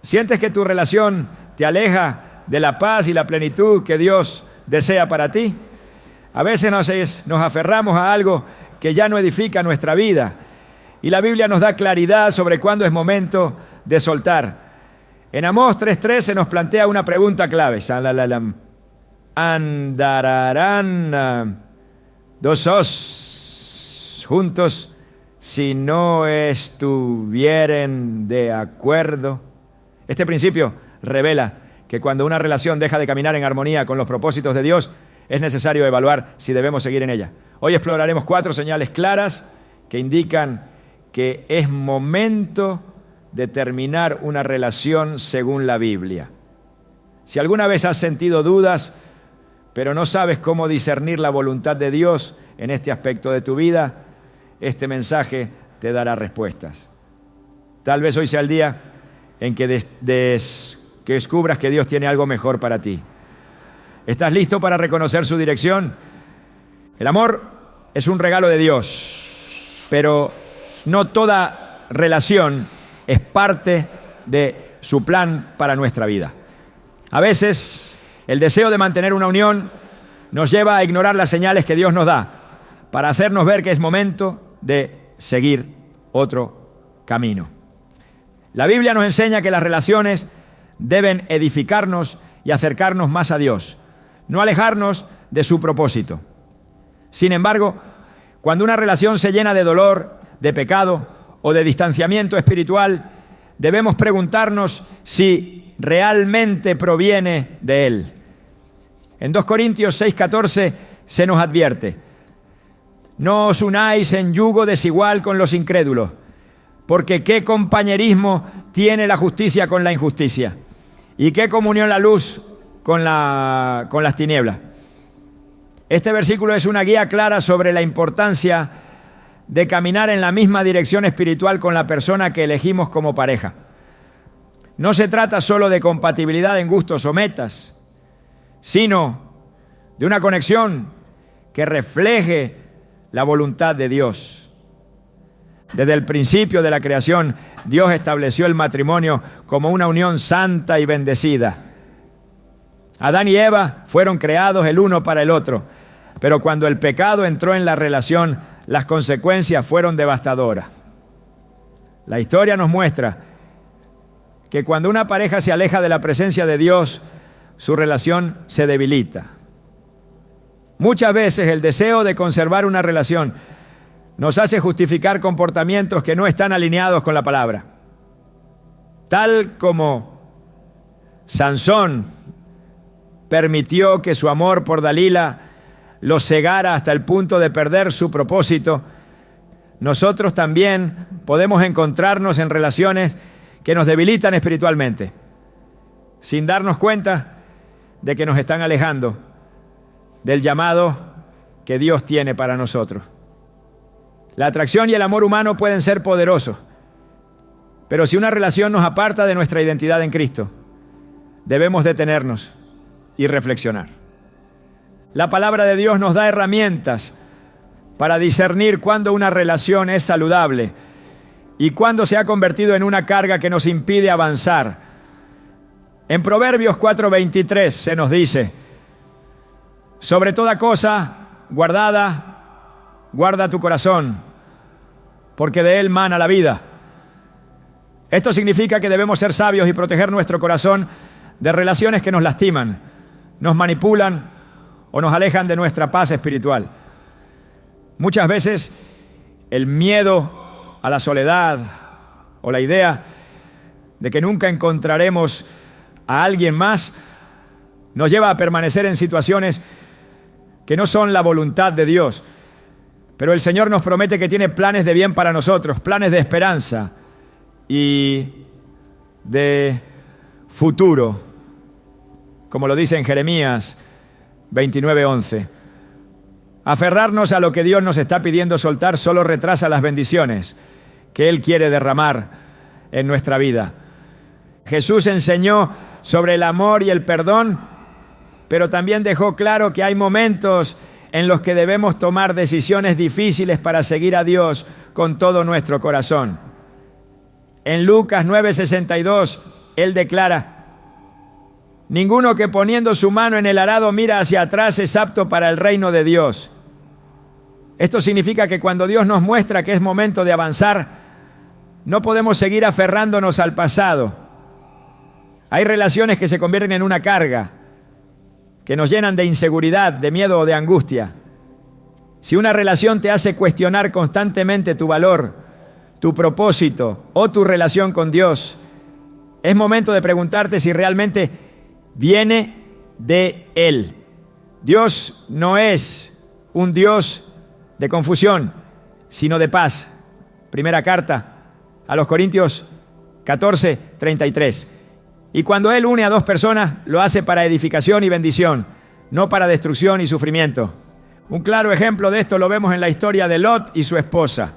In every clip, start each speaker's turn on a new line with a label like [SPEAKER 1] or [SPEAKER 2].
[SPEAKER 1] ¿Sientes que tu relación te aleja de la paz y la plenitud que Dios desea para ti? A veces nos aferramos a algo que ya no edifica nuestra vida. Y la Biblia nos da claridad sobre cuándo es momento de soltar. En Amós 3:3 se nos plantea una pregunta clave. ¿Andarán dos juntos si no estuvieren de acuerdo? Este principio revela que cuando una relación deja de caminar en armonía con los propósitos de Dios, es necesario evaluar si debemos seguir en ella. Hoy exploraremos 4 señales claras que indican que es momento de terminar una relación según la Biblia. Si alguna vez has sentido dudas, pero no sabes cómo discernir la voluntad de Dios en este aspecto de tu vida, este mensaje te dará respuestas. Tal vez hoy sea el día en que descubras que Dios tiene algo mejor para ti. ¿Estás listo para reconocer su dirección? El amor es un regalo de Dios, pero no toda relación es parte de su plan para nuestra vida. A veces, el deseo de mantener una unión nos lleva a ignorar las señales que Dios nos da para hacernos ver que es momento de seguir otro camino. La Biblia nos enseña que las relaciones deben edificarnos y acercarnos más a Dios, no alejarnos de su propósito. Sin embargo, cuando una relación se llena de dolor, de pecado o de distanciamiento espiritual, debemos preguntarnos si realmente proviene de Él. En 2 Corintios 6:14 se nos advierte: no os unáis en yugo desigual con los incrédulos, porque qué compañerismo tiene la justicia con la injusticia, y qué comunión la luz con las tinieblas. Este versículo es una guía clara sobre la importancia de caminar en la misma dirección espiritual con la persona que elegimos como pareja. No se trata solo de compatibilidad en gustos o metas, sino de una conexión que refleje la voluntad de Dios. Desde el principio de la creación, Dios estableció el matrimonio como una unión santa y bendecida. Adán y Eva fueron creados el uno para el otro, pero cuando el pecado entró en la relación, las consecuencias fueron devastadoras. La historia nos muestra que cuando una pareja se aleja de la presencia de Dios, su relación se debilita. Muchas veces el deseo de conservar una relación nos hace justificar comportamientos que no están alineados con la palabra. Tal como Sansón permitió que su amor por Dalila lo cegara hasta el punto de perder su propósito, nosotros también podemos encontrarnos en relaciones que nos debilitan espiritualmente, sin darnos cuenta de que nos están alejando del llamado que Dios tiene para nosotros. La atracción y el amor humano pueden ser poderosos, pero si una relación nos aparta de nuestra identidad en Cristo, debemos detenernos y reflexionar. La palabra de Dios nos da herramientas para discernir cuándo una relación es saludable y cuándo se ha convertido en una carga que nos impide avanzar. En Proverbios 4:23 se nos dice: sobre toda cosa guardada, guarda tu corazón, porque de él mana la vida. Esto significa que debemos ser sabios y proteger nuestro corazón de relaciones que nos lastiman, nos manipulan o nos alejan de nuestra paz espiritual. Muchas veces el miedo a la soledad o la idea de que nunca encontraremos a alguien más nos lleva a permanecer en situaciones que no son la voluntad de Dios. Pero el Señor nos promete que tiene planes de bien para nosotros, planes de esperanza y de futuro, como lo dice en Jeremías 29:11. Aferrarnos a lo que Dios nos está pidiendo soltar solo retrasa las bendiciones que Él quiere derramar en nuestra vida. Jesús enseñó sobre el amor y el perdón, pero también dejó claro que hay momentos en los que debemos tomar decisiones difíciles para seguir a Dios con todo nuestro corazón. En Lucas 9:62 Él declara: ninguno que poniendo su mano en el arado mira hacia atrás es apto para el reino de Dios. Esto significa que cuando Dios nos muestra que es momento de avanzar, no podemos seguir aferrándonos al pasado. Hay relaciones que se convierten en una carga, que nos llenan de inseguridad, de miedo o de angustia. Si una relación te hace cuestionar constantemente tu valor, tu propósito o tu relación con Dios, es momento de preguntarte si realmente viene de Él. Dios no es un Dios de confusión, sino de paz. Primera carta a los Corintios 14:33. Y cuando Él une a dos personas, lo hace para edificación y bendición, no para destrucción y sufrimiento. Un claro ejemplo de esto lo vemos en la historia de Lot y su esposa.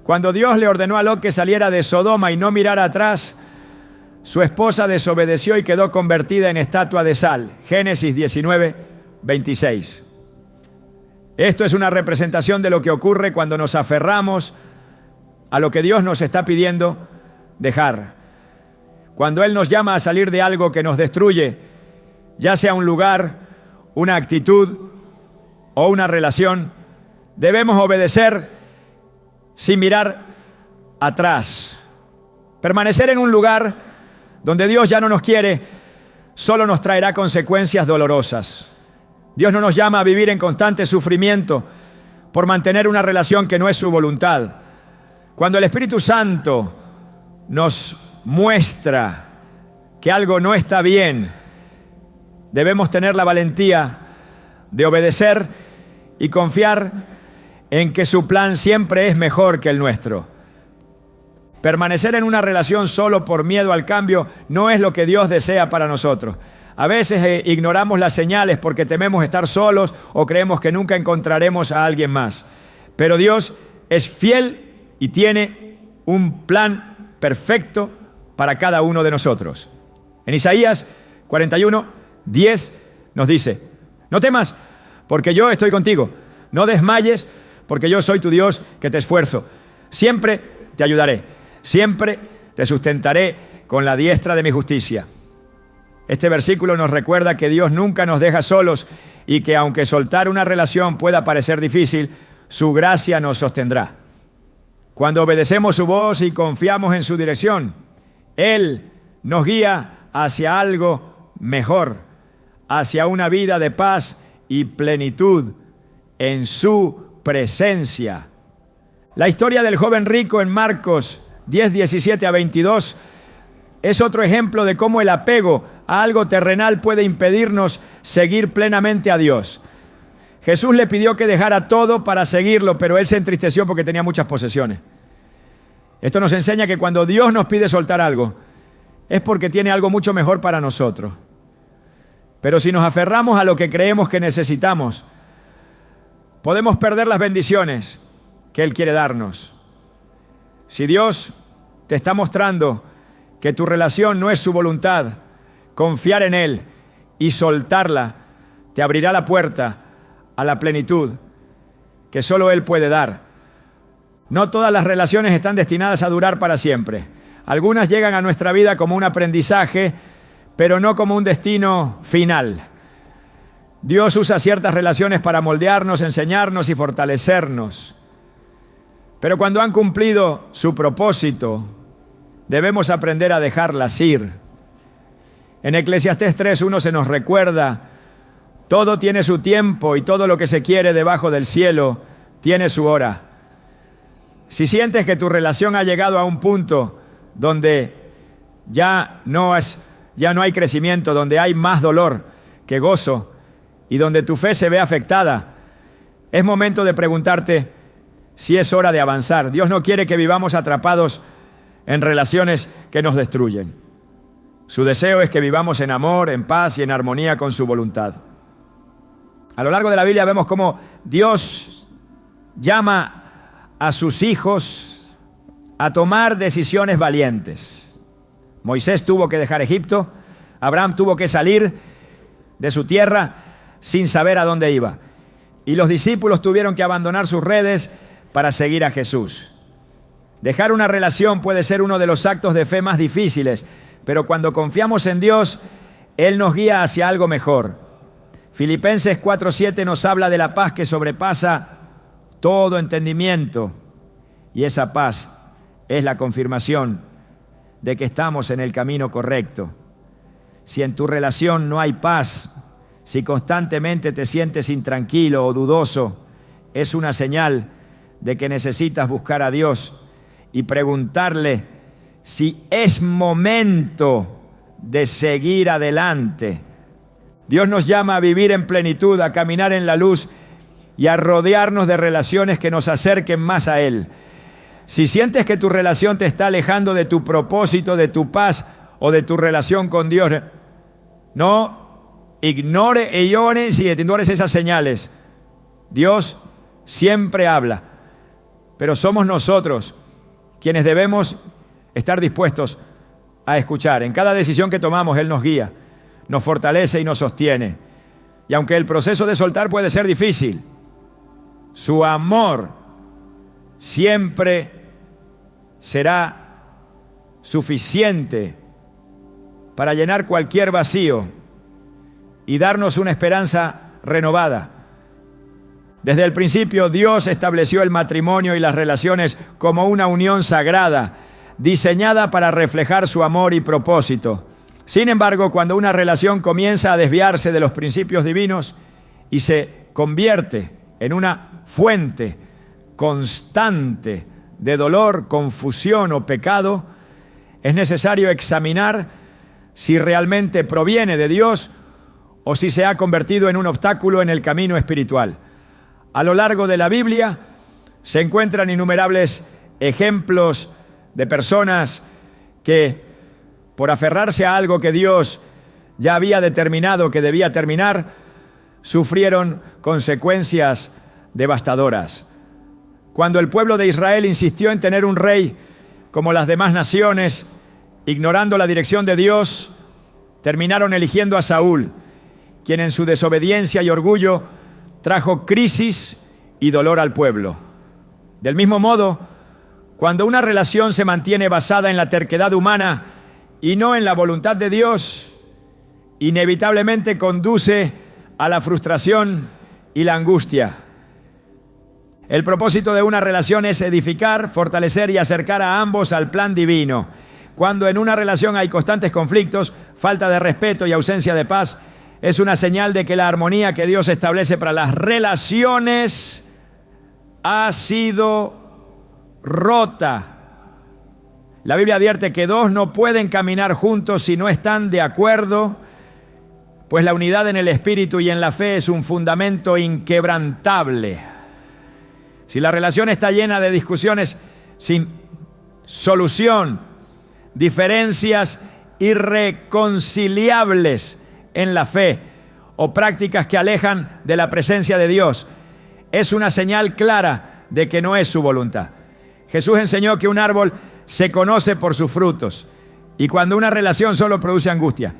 [SPEAKER 1] Cuando Dios le ordenó a Lot que saliera de Sodoma y no mirara atrás, su esposa desobedeció y quedó convertida en estatua de sal. Génesis 19:26. Esto es una representación de lo que ocurre cuando nos aferramos a lo que Dios nos está pidiendo dejar. Cuando Él nos llama a salir de algo que nos destruye, ya sea un lugar, una actitud o una relación, debemos obedecer sin mirar atrás. Permanecer en un lugar donde Dios ya no nos quiere solo nos traerá consecuencias dolorosas. Dios no nos llama a vivir en constante sufrimiento por mantener una relación que no es su voluntad. Cuando el Espíritu Santo nos muestra que algo no está bien, debemos tener la valentía de obedecer y confiar en que su plan siempre es mejor que el nuestro. Permanecer en una relación solo por miedo al cambio no es lo que Dios desea para nosotros. A veces ignoramos las señales porque tememos estar solos o creemos que nunca encontraremos a alguien más. Pero Dios es fiel y tiene un plan perfecto para cada uno de nosotros. En Isaías 41:10 nos dice: no temas, porque yo estoy contigo. No desmayes, porque yo soy tu Dios que te esfuerzo. Siempre te ayudaré. Siempre te sustentaré con la diestra de mi justicia. Este versículo nos recuerda que Dios nunca nos deja solos y que aunque soltar una relación pueda parecer difícil, su gracia nos sostendrá. Cuando obedecemos su voz y confiamos en su dirección, Él nos guía hacia algo mejor, hacia una vida de paz y plenitud en su presencia. La historia del joven rico en Marcos 10:17-22 es otro ejemplo de cómo el apego a algo terrenal puede impedirnos seguir plenamente a Dios. Jesús le pidió que dejara todo para seguirlo, pero él se entristeció porque tenía muchas posesiones. Esto nos enseña que cuando Dios nos pide soltar algo, es porque tiene algo mucho mejor para nosotros. Pero si nos aferramos a lo que creemos que necesitamos, podemos perder las bendiciones que Él quiere darnos. Si Dios te está mostrando que tu relación no es su voluntad, confiar en Él y soltarla te abrirá la puerta a la plenitud que solo Él puede dar. No todas las relaciones están destinadas a durar para siempre. Algunas llegan a nuestra vida como un aprendizaje, pero no como un destino final. Dios usa ciertas relaciones para moldearnos, enseñarnos y fortalecernos. Pero cuando han cumplido su propósito, debemos aprender a dejarlas ir. En Eclesiastés 3:1 se nos recuerda: todo tiene su tiempo y todo lo que se quiere debajo del cielo tiene su hora. Si sientes que tu relación ha llegado a un punto donde ya no hay crecimiento, donde hay más dolor que gozo y donde tu fe se ve afectada, es momento de preguntarte si es hora de avanzar. Dios no quiere que vivamos atrapados en relaciones que nos destruyen. Su deseo es que vivamos en amor, en paz y en armonía con su voluntad. A lo largo de la Biblia vemos cómo Dios llama a sus hijos a tomar decisiones valientes. Moisés tuvo que dejar Egipto, Abraham tuvo que salir de su tierra sin saber a dónde iba. Y los discípulos tuvieron que abandonar sus redes para seguir a Jesús. Dejar una relación puede ser uno de los actos de fe más difíciles, pero cuando confiamos en Dios, Él nos guía hacia algo mejor. Filipenses 4:7 nos habla de la paz que sobrepasa todo entendimiento, y esa paz es la confirmación de que estamos en el camino correcto. Si en tu relación no hay paz, si constantemente te sientes intranquilo o dudoso, es una señal de que necesitas buscar a Dios y preguntarle si es momento de seguir adelante. Dios nos llama a vivir en plenitud, a caminar en la luz y a rodearnos de relaciones que nos acerquen más a Él. Si sientes que tu relación te está alejando de tu propósito, de tu paz o de tu relación con Dios, no ignores esas señales. Dios siempre habla, pero somos nosotros quienes debemos estar dispuestos a escuchar. En cada decisión que tomamos, Él nos guía, nos fortalece y nos sostiene. Y aunque el proceso de soltar puede ser difícil, su amor siempre será suficiente para llenar cualquier vacío y darnos una esperanza renovada. Desde el principio, Dios estableció el matrimonio y las relaciones como una unión sagrada, diseñada para reflejar su amor y propósito. Sin embargo, cuando una relación comienza a desviarse de los principios divinos y se convierte en una fuente constante de dolor, confusión o pecado, es necesario examinar si realmente proviene de Dios o si se ha convertido en un obstáculo en el camino espiritual. A lo largo de la Biblia se encuentran innumerables ejemplos de personas que, por aferrarse a algo que Dios ya había determinado que debía terminar, sufrieron consecuencias devastadoras. Cuando el pueblo de Israel insistió en tener un rey como las demás naciones, ignorando la dirección de Dios, terminaron eligiendo a Saúl, quien en su desobediencia y orgullo trajo crisis y dolor al pueblo. Del mismo modo, cuando una relación se mantiene basada en la terquedad humana y no en la voluntad de Dios, inevitablemente conduce a la frustración y la angustia. El propósito de una relación es edificar, fortalecer y acercar a ambos al plan divino. Cuando en una relación hay constantes conflictos, falta de respeto y ausencia de paz, es una señal de que la armonía que Dios establece para las relaciones ha sido rota. La Biblia advierte que dos no pueden caminar juntos si no están de acuerdo, pues la unidad en el espíritu y en la fe es un fundamento inquebrantable. Si la relación está llena de discusiones sin solución, diferencias irreconciliables en la fe o prácticas que alejan de la presencia de Dios, es una señal clara de que no es su voluntad. Jesús enseñó que un árbol se conoce por sus frutos, y cuando una relación solo produce angustia,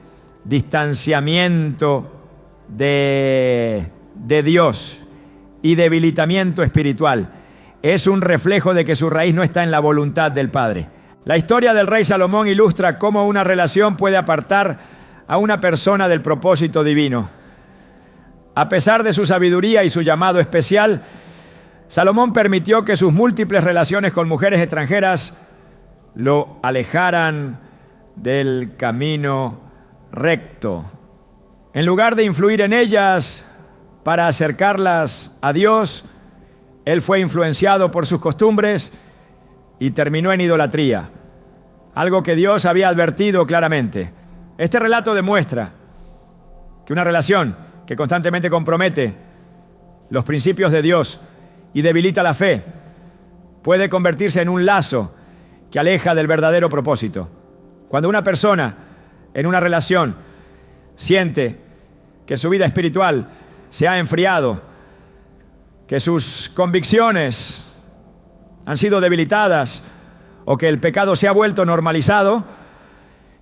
[SPEAKER 1] distanciamiento de Dios y debilitamiento espiritual, es un reflejo de que su raíz no está en la voluntad del Padre. La historia del rey Salomón ilustra cómo una relación puede apartar a una persona del propósito divino. A pesar de su sabiduría y su llamado especial, Salomón permitió que sus múltiples relaciones con mujeres extranjeras lo alejaran del camino recto. En lugar de influir en ellas para acercarlas a Dios, él fue influenciado por sus costumbres y terminó en idolatría, algo que Dios había advertido claramente. Este relato demuestra que una relación que constantemente compromete los principios de Dios y debilita la fe puede convertirse en un lazo que aleja del verdadero propósito. Cuando una persona en una relación siente que su vida espiritual se ha enfriado, que sus convicciones han sido debilitadas o que el pecado se ha vuelto normalizado,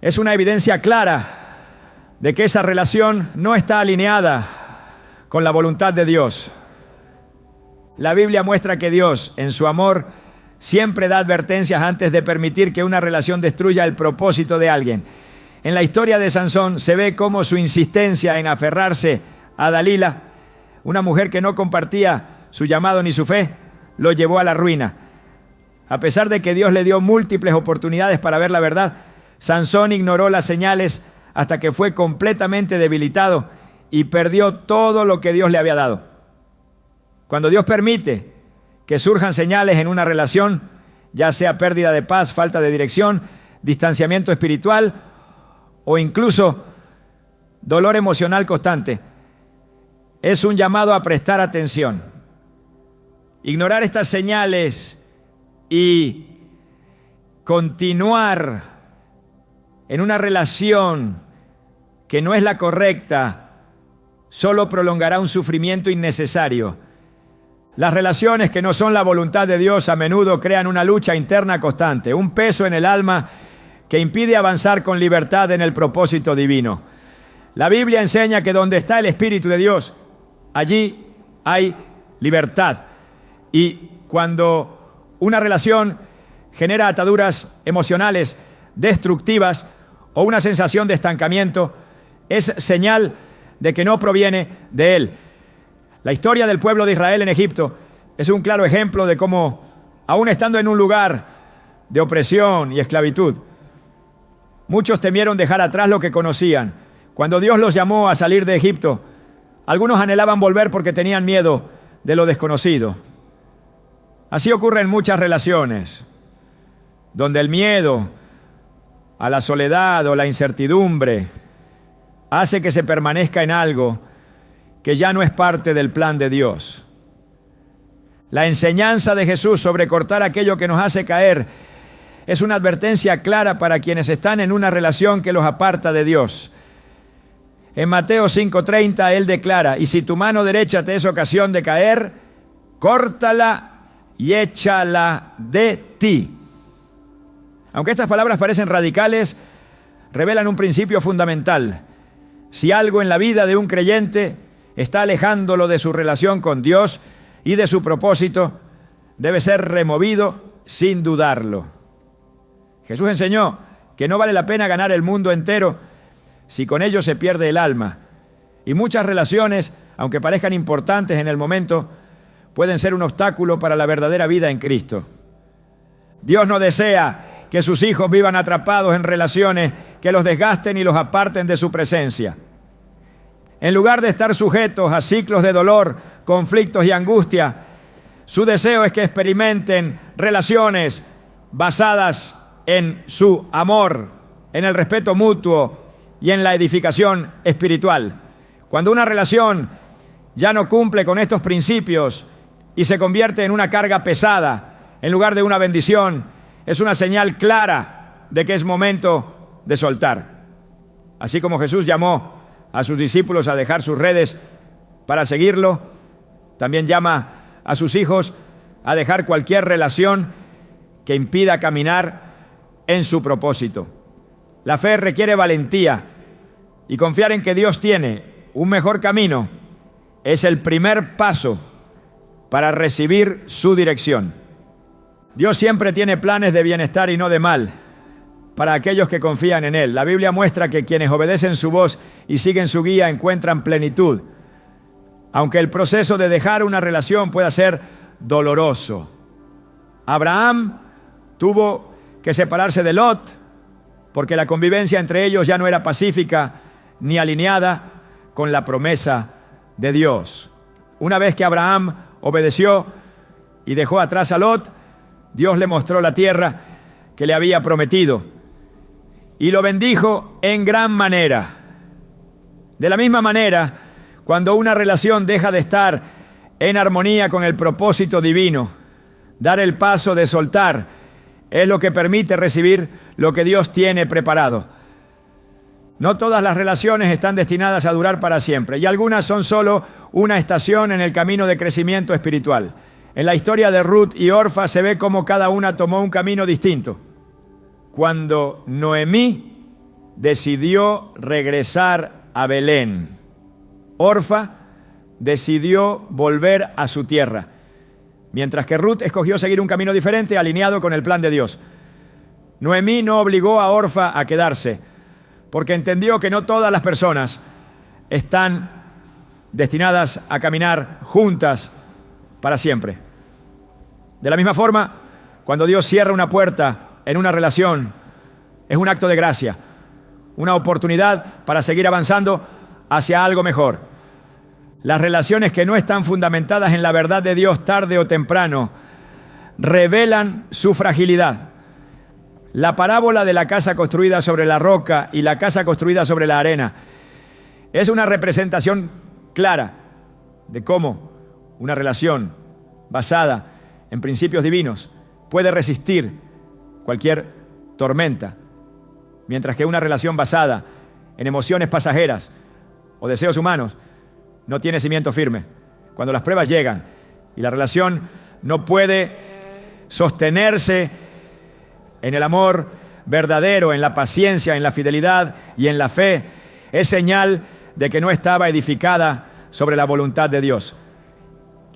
[SPEAKER 1] es una evidencia clara de que esa relación no está alineada con la voluntad de Dios. La Biblia muestra que Dios, en su amor, siempre da advertencias antes de permitir que una relación destruya el propósito de alguien. En la historia de Sansón se ve cómo su insistencia en aferrarse a Dalila, una mujer que no compartía su llamado ni su fe, lo llevó a la ruina. A pesar de que Dios le dio múltiples oportunidades para ver la verdad, Sansón ignoró las señales hasta que fue completamente debilitado y perdió todo lo que Dios le había dado. Cuando Dios permite que surjan señales en una relación, ya sea pérdida de paz, falta de dirección, distanciamiento espiritual o incluso dolor emocional constante, es un llamado a prestar atención. Ignorar estas señales y continuar en una relación que no es la correcta solo prolongará un sufrimiento innecesario. Las relaciones que no son la voluntad de Dios a menudo crean una lucha interna constante, un peso en el alma que impide avanzar con libertad en el propósito divino. La Biblia enseña que donde está el Espíritu de Dios, allí hay libertad. Y cuando una relación genera ataduras emocionales destructivas o una sensación de estancamiento, es señal de que no proviene de Él. La historia del pueblo de Israel en Egipto es un claro ejemplo de cómo, aún estando en un lugar de opresión y esclavitud, muchos temieron dejar atrás lo que conocían. Cuando Dios los llamó a salir de Egipto, algunos anhelaban volver porque tenían miedo de lo desconocido. Así ocurre en muchas relaciones, donde el miedo a la soledad o la incertidumbre hace que se permanezca en algo que ya no es parte del plan de Dios. La enseñanza de Jesús sobre cortar aquello que nos hace caer es una advertencia clara para quienes están en una relación que los aparta de Dios. En Mateo 5:30 Él declara: y si tu mano derecha te es ocasión de caer, córtala y échala de ti. Aunque estas palabras parecen radicales, revelan un principio fundamental. Si algo en la vida de un creyente está alejándolo de su relación con Dios y de su propósito, debe ser removido sin dudarlo. Jesús enseñó que no vale la pena ganar el mundo entero si con ello se pierde el alma. Y muchas relaciones, aunque parezcan importantes en el momento, pueden ser un obstáculo para la verdadera vida en Cristo. Dios no desea que sus hijos vivan atrapados en relaciones que los desgasten y los aparten de su presencia. En lugar de estar sujetos a ciclos de dolor, conflictos y angustia, su deseo es que experimenten relaciones basadas en su amor, en el respeto mutuo y en la edificación espiritual. Cuando una relación ya no cumple con estos principios y se convierte en una carga pesada en lugar de una bendición, es una señal clara de que es momento de soltar. Así como Jesús llamó a sus discípulos a dejar sus redes para seguirlo, también llama a sus hijos a dejar cualquier relación que impida caminar en su propósito. La fe requiere valentía, y confiar en que Dios tiene un mejor camino es el primer paso para recibir su dirección. Dios siempre tiene planes de bienestar y no de mal para aquellos que confían en Él. La Biblia muestra que quienes obedecen su voz y siguen su guía encuentran plenitud, aunque el proceso de dejar una relación pueda ser doloroso. Abraham tuvo que separarse de Lot porque la convivencia entre ellos ya no era pacífica ni alineada con la promesa de Dios. Una vez que Abraham obedeció y dejó atrás a Lot, Dios le mostró la tierra que le había prometido y lo bendijo en gran manera. De la misma manera, cuando una relación deja de estar en armonía con el propósito divino, dar el paso de soltar es lo que permite recibir lo que Dios tiene preparado. No todas las relaciones están destinadas a durar para siempre, y algunas son solo una estación en el camino de crecimiento espiritual. En la historia de Ruth y Orfa se ve cómo cada una tomó un camino distinto. Cuando Noemí decidió regresar a Belén, Orfa decidió volver a su tierra, mientras que Ruth escogió seguir un camino diferente, alineado con el plan de Dios. Noemí no obligó a Orfa a quedarse, porque entendió que no todas las personas están destinadas a caminar juntas para siempre. De la misma forma, cuando Dios cierra una puerta en una relación, es un acto de gracia, una oportunidad para seguir avanzando hacia algo mejor. Las relaciones que no están fundamentadas en la verdad de Dios, tarde o temprano, revelan su fragilidad. La parábola de la casa construida sobre la roca y la casa construida sobre la arena es una representación clara de cómo una relación basada en principios divinos puede resistir cualquier tormenta, mientras que una relación basada en emociones pasajeras o deseos humanos no tiene cimiento firme. Cuando las pruebas llegan y la relación no puede sostenerse en el amor verdadero, en la paciencia, en la fidelidad y en la fe, es señal de que no estaba edificada sobre la voluntad de Dios.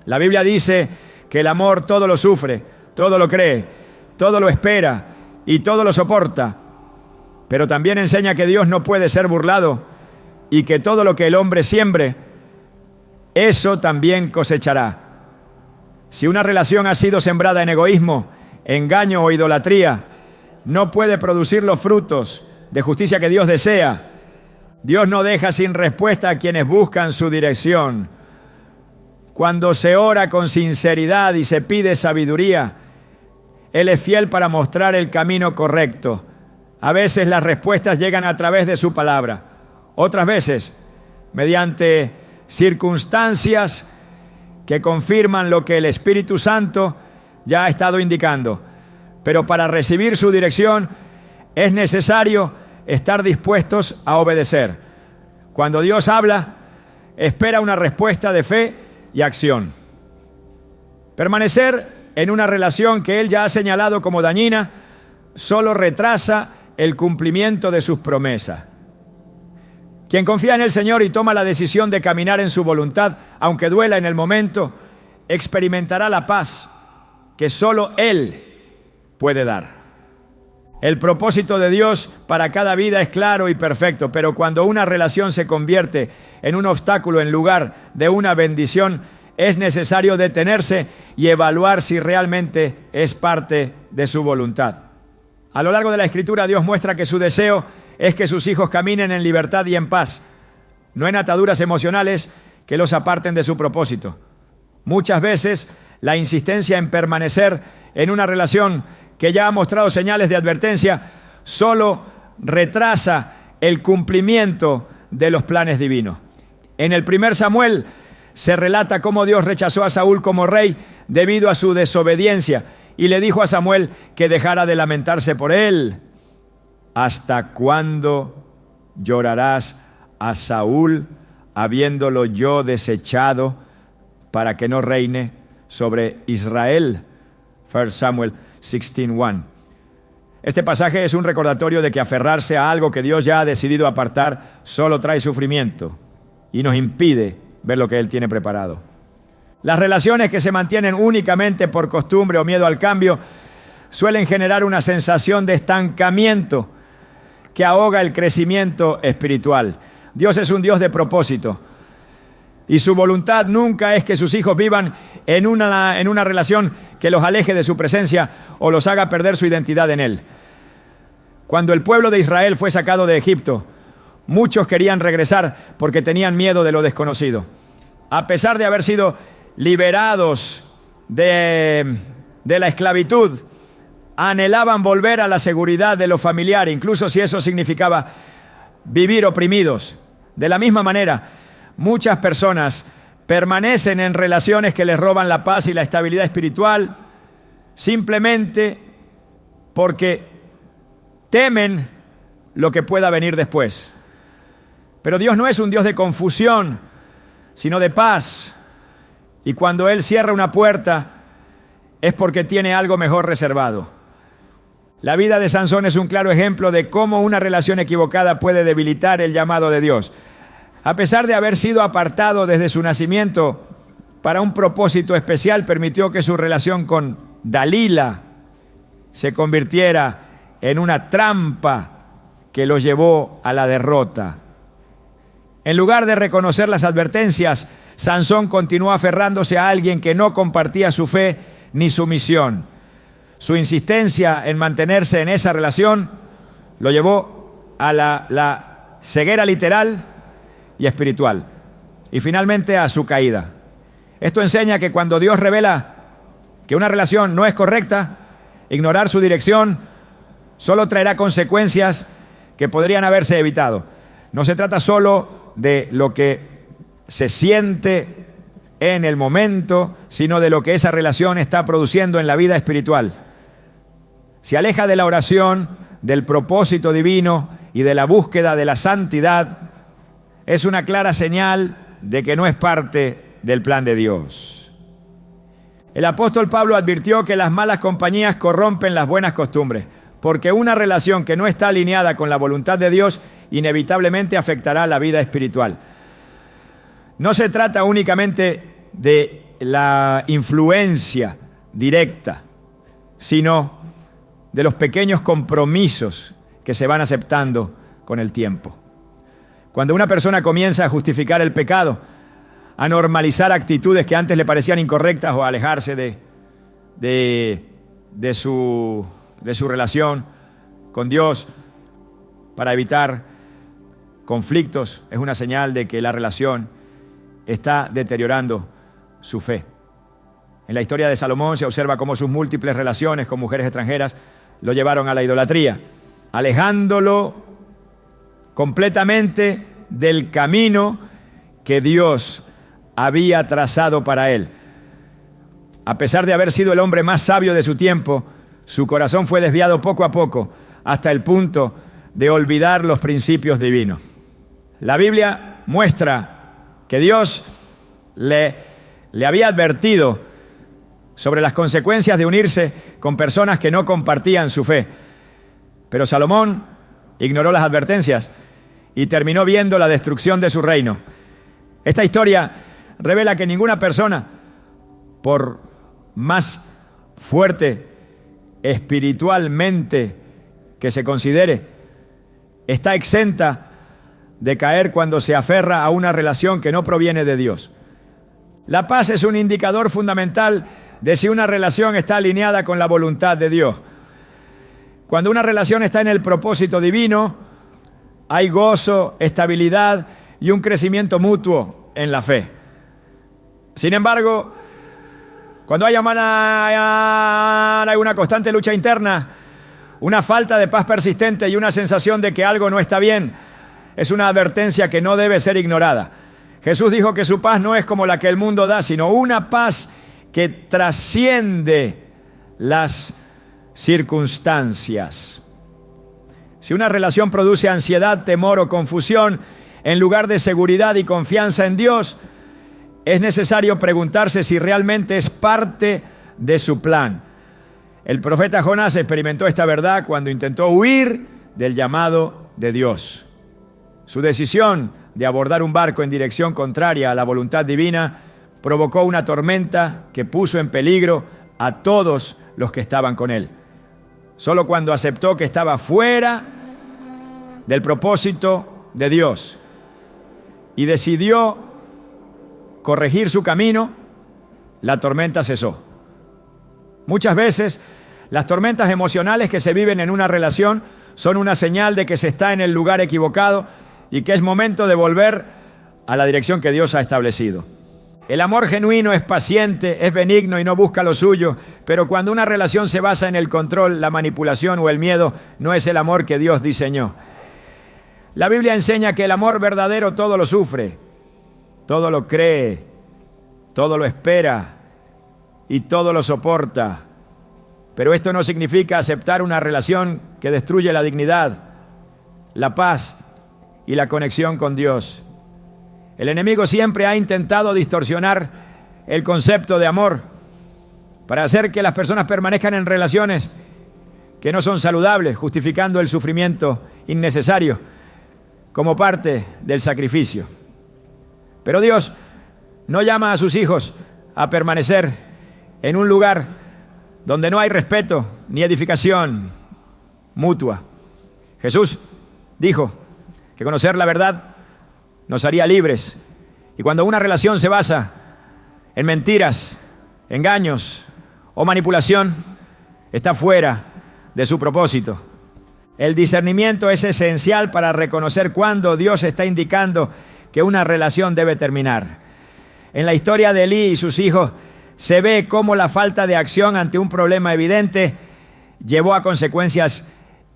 [SPEAKER 1] La Biblia dice que el amor todo lo sufre, todo lo cree, todo lo espera y todo lo soporta. Pero también enseña que Dios no puede ser burlado y que todo lo que el hombre siembre, eso también cosechará. Si una relación ha sido sembrada en egoísmo, engaño o idolatría, no puede producir los frutos de justicia que Dios desea. Dios no deja sin respuesta a quienes buscan su dirección. Cuando se ora con sinceridad y se pide sabiduría, Él es fiel para mostrar el camino correcto. A veces las respuestas llegan a través de su palabra, otras veces mediante circunstancias que confirman lo que el Espíritu Santo ya ha estado indicando. Pero para recibir su dirección es necesario estar dispuestos a obedecer. Cuando Dios habla, espera una respuesta de fe y acción. Permanecer en una relación que Él ya ha señalado como dañina solo retrasa el cumplimiento de sus promesas. Quien confía en el Señor y toma la decisión de caminar en su voluntad, aunque duela en el momento, experimentará la paz que solo Él puede dar. El propósito de Dios para cada vida es claro y perfecto, pero cuando una relación se convierte en un obstáculo en lugar de una bendición, es necesario detenerse y evaluar si realmente es parte de su voluntad. A lo largo de la Escritura, Dios muestra que su deseo es que sus hijos caminen en libertad y en paz, no en ataduras emocionales que los aparten de su propósito. Muchas veces, la insistencia en permanecer en una relación que ya ha mostrado señales de advertencia solo retrasa el cumplimiento de los planes divinos. En el 1 Samuel se relata cómo Dios rechazó a Saúl como rey debido a su desobediencia y le dijo a Samuel que dejara de lamentarse por él. ¿Hasta cuándo llorarás a Saúl habiéndolo yo desechado para que no reine sobre Israel? 1 Samuel 16:1. Este pasaje es un recordatorio de que aferrarse a algo que Dios ya ha decidido apartar solo trae sufrimiento y nos impide ver lo que Él tiene preparado. Las relaciones que se mantienen únicamente por costumbre o miedo al cambio suelen generar una sensación de estancamiento que ahoga el crecimiento espiritual. Dios es un Dios de propósito y su voluntad nunca es que sus hijos vivan en una relación que los aleje de su presencia o los haga perder su identidad en Él. Cuando el pueblo de Israel fue sacado de Egipto, muchos querían regresar porque tenían miedo de lo desconocido. A pesar de haber sido liberados de la esclavitud, anhelaban volver a la seguridad de lo familiar, incluso si eso significaba vivir oprimidos. De la misma manera, muchas personas permanecen en relaciones que les roban la paz y la estabilidad espiritual simplemente porque temen lo que pueda venir después. Pero Dios no es un Dios de confusión, sino de paz. Y cuando Él cierra una puerta, es porque tiene algo mejor reservado. La vida de Sansón es un claro ejemplo de cómo una relación equivocada puede debilitar el llamado de Dios. A pesar de haber sido apartado desde su nacimiento para un propósito especial, permitió que su relación con Dalila se convirtiera en una trampa que lo llevó a la derrota. En lugar de reconocer las advertencias, Sansón continuó aferrándose a alguien que no compartía su fe ni su misión. Su insistencia en mantenerse en esa relación lo llevó a la ceguera literal y espiritual, y finalmente a su caída. Esto enseña que cuando Dios revela que una relación no es correcta, ignorar su dirección solo traerá consecuencias que podrían haberse evitado. No se trata solo de lo que se siente en el momento, sino de lo que esa relación está produciendo en la vida espiritual. Se aleja de la oración, del propósito divino y de la búsqueda de la santidad. Es una clara señal de que no es parte del plan de Dios. El apóstol Pablo advirtió que las malas compañías corrompen las buenas costumbres, porque una relación que no está alineada con la voluntad de Dios inevitablemente afectará la vida espiritual. No se trata únicamente de la influencia directa, sino de los pequeños compromisos que se van aceptando con el tiempo. Cuando una persona comienza a justificar el pecado, a normalizar actitudes que antes le parecían incorrectas o a alejarse de su relación con Dios para evitar conflictos, es una señal de que la relación está deteriorando su fe. En la historia de Salomón se observa cómo sus múltiples relaciones con mujeres extranjeras lo llevaron a la idolatría, alejándolo completamente del camino que Dios había trazado para él. A pesar de haber sido el hombre más sabio de su tiempo, su corazón fue desviado poco a poco hasta el punto de olvidar los principios divinos. La Biblia muestra que Dios le había advertido sobre las consecuencias de unirse con personas que no compartían su fe. Pero Salomón ignoró las advertencias y terminó viendo la destrucción de su reino. Esta historia revela que ninguna persona, por más fuerte espiritualmente que se considere, está exenta de caer cuando se aferra a una relación que no proviene de Dios. La paz es un indicador fundamental de si una relación está alineada con la voluntad de Dios. Cuando una relación está en el propósito divino, hay gozo, estabilidad y un crecimiento mutuo en la fe. Sin embargo, cuando hay una constante lucha interna, una falta de paz persistente y una sensación de que algo no está bien, es una advertencia que no debe ser ignorada. Jesús dijo que su paz no es como la que el mundo da, sino una paz que trasciende las circunstancias. Si una relación produce ansiedad, temor o confusión, en lugar de seguridad y confianza en Dios, es necesario preguntarse si realmente es parte de su plan. El profeta Jonás experimentó esta verdad cuando intentó huir del llamado de Dios. Su decisión de abordar un barco en dirección contraria a la voluntad divina provocó una tormenta que puso en peligro a todos los que estaban con él. Solo cuando aceptó que estaba fuera del propósito de Dios y decidió corregir su camino, la tormenta cesó. Muchas veces, las tormentas emocionales que se viven en una relación son una señal de que se está en el lugar equivocado y que es momento de volver a la dirección que Dios ha establecido. El amor genuino es paciente, es benigno y no busca lo suyo, pero cuando una relación se basa en el control, la manipulación o el miedo, no es el amor que Dios diseñó. La Biblia enseña que el amor verdadero todo lo sufre, todo lo cree, todo lo espera y todo lo soporta. Pero esto no significa aceptar una relación que destruye la dignidad, la paz y la conexión con Dios. El enemigo siempre ha intentado distorsionar el concepto de amor para hacer que las personas permanezcan en relaciones que no son saludables, justificando el sufrimiento innecesario como parte del sacrificio. Pero Dios no llama a sus hijos a permanecer en un lugar donde no hay respeto ni edificación mutua. Jesús dijo que conocer la verdad nos haría libres. Y cuando una relación se basa en mentiras, engaños o manipulación, está fuera de su propósito. El discernimiento es esencial para reconocer cuándo Dios está indicando que una relación debe terminar. En la historia de Elí y sus hijos se ve cómo la falta de acción ante un problema evidente llevó a consecuencias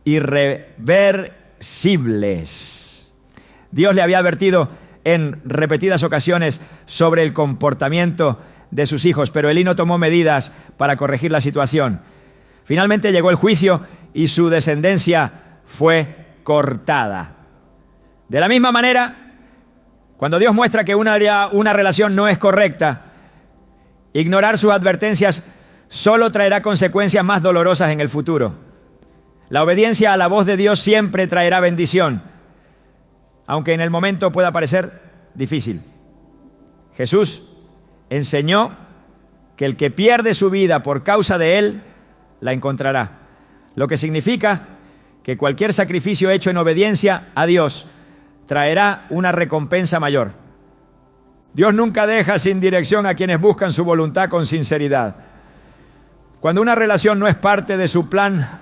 [SPEAKER 1] irreversibles. Dios le había advertido en repetidas ocasiones sobre el comportamiento de sus hijos, pero Elí no tomó medidas para corregir la situación. Finalmente llegó el juicio y su descendencia fue cortada. De la misma manera, cuando Dios muestra que una relación no es correcta, ignorar sus advertencias solo traerá consecuencias más dolorosas en el futuro. La obediencia a la voz de Dios siempre traerá bendición, aunque en el momento pueda parecer difícil. Jesús enseñó que el que pierde su vida por causa de Él, la encontrará. Lo que significa que cualquier sacrificio hecho en obediencia a Dios traerá una recompensa mayor. Dios nunca deja sin dirección a quienes buscan su voluntad con sinceridad. Cuando una relación no es parte de su plan,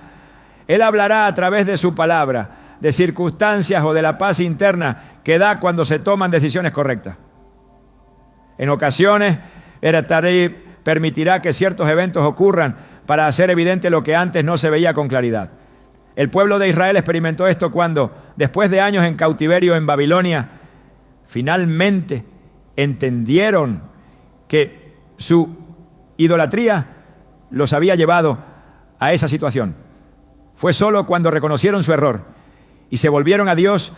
[SPEAKER 1] Él hablará a través de su palabra, de circunstancias o de la paz interna que da cuando se toman decisiones correctas. En ocasiones, Él permitirá que ciertos eventos ocurran para hacer evidente lo que antes no se veía con claridad. El pueblo de Israel experimentó esto cuando, después de años en cautiverio en Babilonia, finalmente entendieron que su idolatría los había llevado a esa situación. Fue solo cuando reconocieron su error y se volvieron a Dios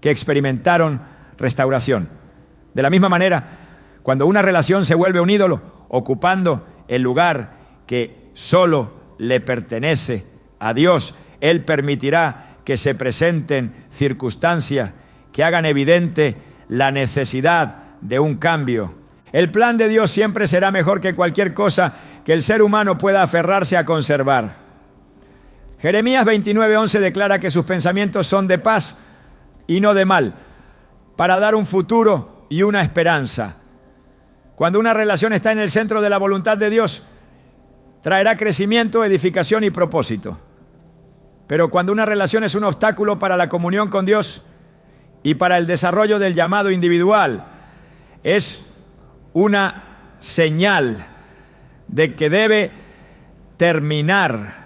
[SPEAKER 1] que experimentaron restauración. De la misma manera, cuando una relación se vuelve un ídolo, ocupando el lugar que solo le pertenece a Dios, Él permitirá que se presenten circunstancias que hagan evidente la necesidad de un cambio. El plan de Dios siempre será mejor que cualquier cosa que el ser humano pueda aferrarse a conservar. Jeremías 29:11 declara que sus pensamientos son de paz y no de mal, para dar un futuro y una esperanza. Cuando una relación está en el centro de la voluntad de Dios, traerá crecimiento, edificación y propósito. Pero cuando una relación es un obstáculo para la comunión con Dios y para el desarrollo del llamado individual, es una señal de que debe terminar.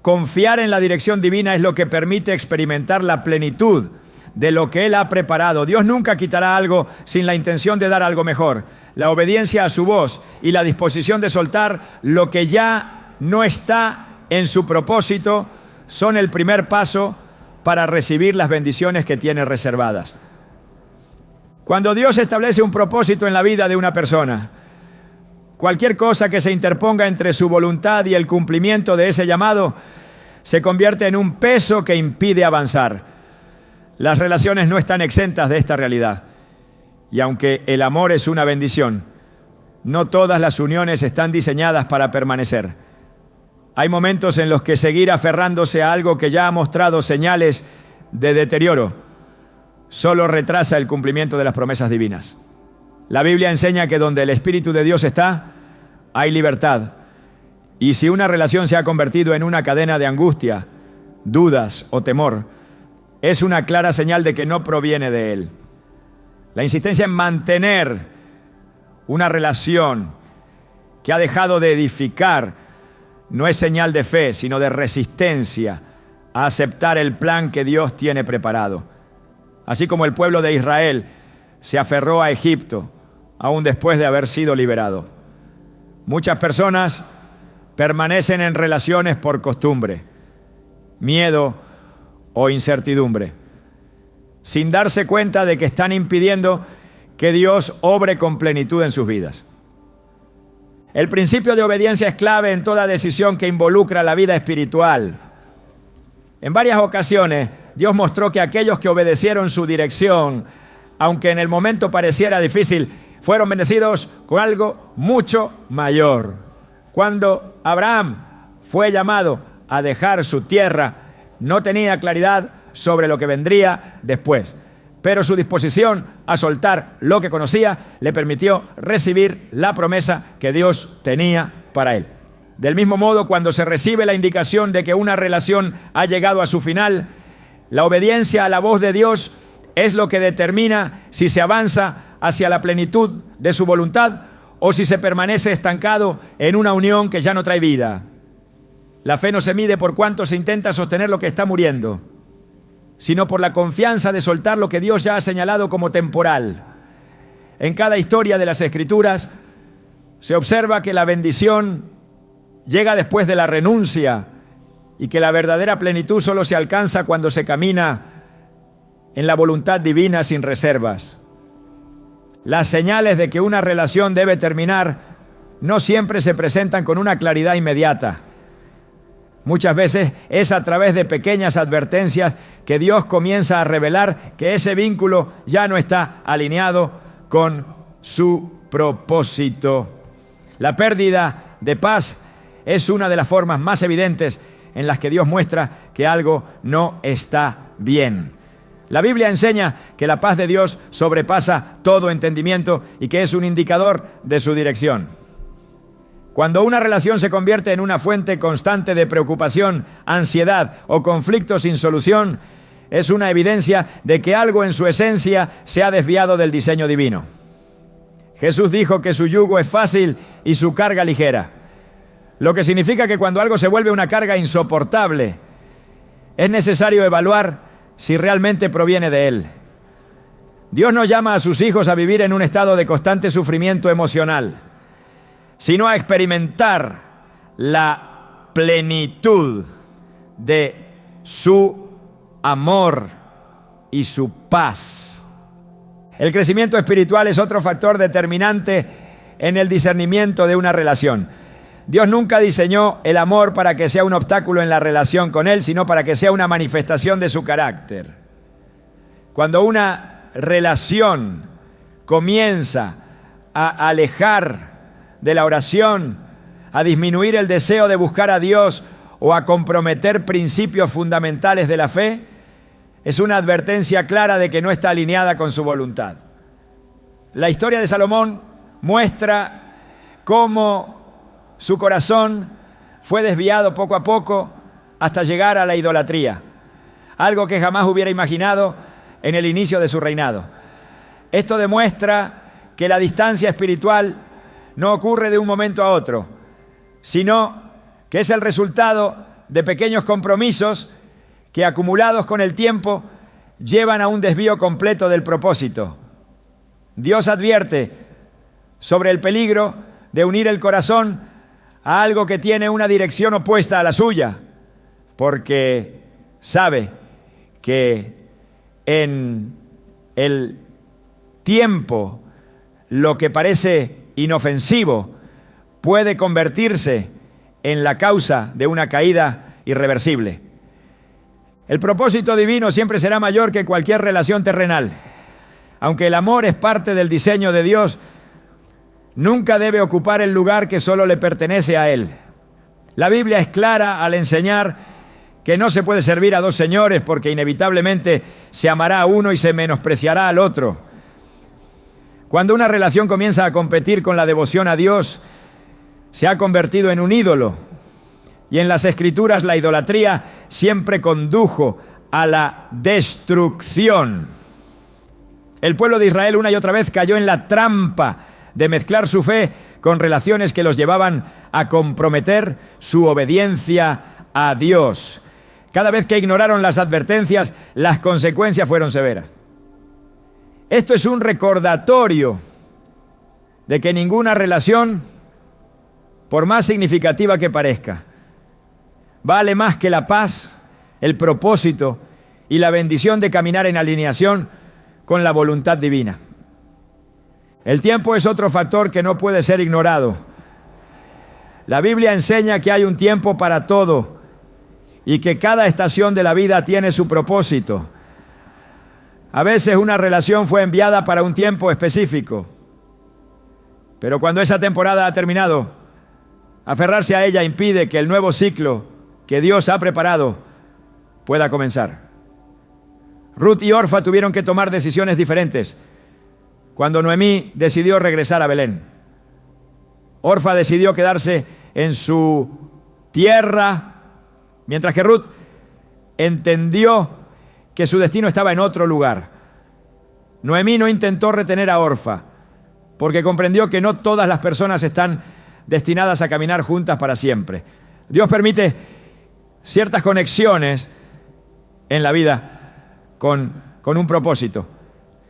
[SPEAKER 1] Confiar en la dirección divina es lo que permite experimentar la plenitud de lo que Él ha preparado. Dios nunca quitará algo sin la intención de dar algo mejor. La obediencia a su voz y la disposición de soltar lo que ya no está en su propósito son el primer paso para recibir las bendiciones que tiene reservadas. Cuando Dios establece un propósito en la vida de una persona, cualquier cosa que se interponga entre su voluntad y el cumplimiento de ese llamado se convierte en un peso que impide avanzar. Las relaciones no están exentas de esta realidad. Y aunque el amor es una bendición, no todas las uniones están diseñadas para permanecer. Hay momentos en los que seguir aferrándose a algo que ya ha mostrado señales de deterioro solo retrasa el cumplimiento de las promesas divinas. La Biblia enseña que donde el Espíritu de Dios está, hay libertad. Y si una relación se ha convertido en una cadena de angustia, dudas o temor, es una clara señal de que no proviene de Él. La insistencia en mantener una relación que ha dejado de edificar no es señal de fe, sino de resistencia a aceptar el plan que Dios tiene preparado. Así como el pueblo de Israel se aferró a Egipto, aún después de haber sido liberado. Muchas personas permanecen en relaciones por costumbre, miedo o incertidumbre, sin darse cuenta de que están impidiendo que Dios obre con plenitud en sus vidas. El principio de obediencia es clave en toda decisión que involucra la vida espiritual. En varias ocasiones, Dios mostró que aquellos que obedecieron su dirección, aunque en el momento pareciera difícil, fueron bendecidos con algo mucho mayor. Cuando Abraham fue llamado a dejar su tierra, no tenía claridad sobre lo que vendría después. Pero su disposición a soltar lo que conocía le permitió recibir la promesa que Dios tenía para él. Del mismo modo, cuando se recibe la indicación de que una relación ha llegado a su final, la obediencia a la voz de Dios es lo que determina si se avanza hacia la plenitud de su voluntad o si se permanece estancado en una unión que ya no trae vida. La fe no se mide por cuánto se intenta sostener lo que está muriendo, sino por la confianza de soltar lo que Dios ya ha señalado como temporal. En cada historia de las Escrituras se observa que la bendición llega después de la renuncia y que la verdadera plenitud solo se alcanza cuando se camina en la voluntad divina sin reservas. Las señales de que una relación debe terminar no siempre se presentan con una claridad inmediata. Muchas veces es a través de pequeñas advertencias que Dios comienza a revelar que ese vínculo ya no está alineado con su propósito. La pérdida de paz es una de las formas más evidentes en las que Dios muestra que algo no está bien. La Biblia enseña que la paz de Dios sobrepasa todo entendimiento y que es un indicador de su dirección. Cuando una relación se convierte en una fuente constante de preocupación, ansiedad o conflicto sin solución, es una evidencia de que algo en su esencia se ha desviado del diseño divino. Jesús dijo que su yugo es fácil y su carga ligera, lo que significa que cuando algo se vuelve una carga insoportable, es necesario evaluar si realmente proviene de Él. Dios no llama a sus hijos a vivir en un estado de constante sufrimiento emocional, sino a experimentar la plenitud de su amor y su paz. El crecimiento espiritual es otro factor determinante en el discernimiento de una relación. Dios nunca diseñó el amor para que sea un obstáculo en la relación con Él, sino para que sea una manifestación de su carácter. Cuando una relación comienza a alejar de la oración, a disminuir el deseo de buscar a Dios o a comprometer principios fundamentales de la fe, es una advertencia clara de que no está alineada con su voluntad. La historia de Salomón muestra cómo su corazón fue desviado poco a poco hasta llegar a la idolatría, algo que jamás hubiera imaginado en el inicio de su reinado. Esto demuestra que la distancia espiritual no ocurre de un momento a otro, sino que es el resultado de pequeños compromisos que, acumulados con el tiempo, llevan a un desvío completo del propósito. Dios advierte sobre el peligro de unir el corazón a algo que tiene una dirección opuesta a la suya, porque sabe que en el tiempo lo que parece inofensivo puede convertirse en la causa de una caída irreversible. El propósito divino siempre será mayor que cualquier relación terrenal. Aunque el amor es parte del diseño de Dios, nunca debe ocupar el lugar que solo le pertenece a Él. La Biblia es clara al enseñar que no se puede servir a dos señores porque inevitablemente se amará a uno y se menospreciará al otro. Cuando una relación comienza a competir con la devoción a Dios, se ha convertido en un ídolo. Y en las Escrituras la idolatría siempre condujo a la destrucción. El pueblo de Israel una y otra vez cayó en la trampa de mezclar su fe con relaciones que los llevaban a comprometer su obediencia a Dios. Cada vez que ignoraron las advertencias, las consecuencias fueron severas. Esto es un recordatorio de que ninguna relación, por más significativa que parezca, vale más que la paz, el propósito y la bendición de caminar en alineación con la voluntad divina. El tiempo es otro factor que no puede ser ignorado. La Biblia enseña que hay un tiempo para todo y que cada estación de la vida tiene su propósito. A veces una relación fue enviada para un tiempo específico, pero cuando esa temporada ha terminado, aferrarse a ella impide que el nuevo ciclo que Dios ha preparado pueda comenzar. Ruth y Orfa tuvieron que tomar decisiones diferentes cuando Noemí decidió regresar a Belén. Orfa decidió quedarse en su tierra, mientras que Ruth entendió que su destino estaba en otro lugar. Noemí no intentó retener a Orfa, porque comprendió que no todas las personas están destinadas a caminar juntas para siempre. Dios permite ciertas conexiones en la vida con un propósito.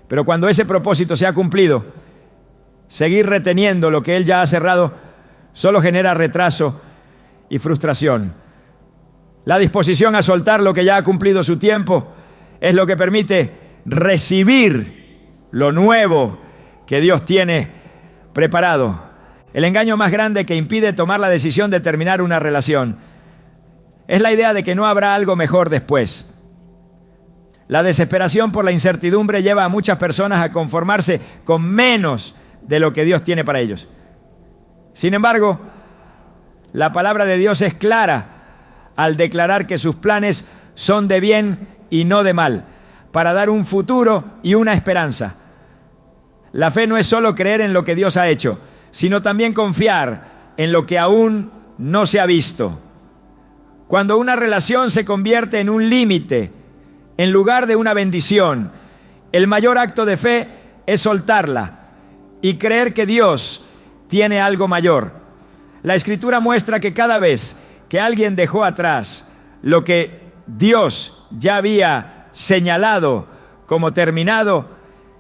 [SPEAKER 1] Pero cuando ese propósito se ha cumplido, seguir reteniendo lo que Él ya ha cerrado solo genera retraso y frustración. La disposición a soltar lo que ya ha cumplido su tiempo es lo que permite recibir lo nuevo que Dios tiene preparado. El engaño más grande que impide tomar la decisión de terminar una relación es la idea de que no habrá algo mejor después. La desesperación por la incertidumbre lleva a muchas personas a conformarse con menos de lo que Dios tiene para ellos. Sin embargo, la palabra de Dios es clara al declarar que sus planes son de bien y no de mal, para dar un futuro y una esperanza. La fe no es solo creer en lo que Dios ha hecho, sino también confiar en lo que aún no se ha visto. Cuando una relación se convierte en un límite, en lugar de una bendición, el mayor acto de fe es soltarla y creer que Dios tiene algo mayor. La Escritura muestra que cada vez que alguien dejó atrás lo que Dios ya había señalado como terminado,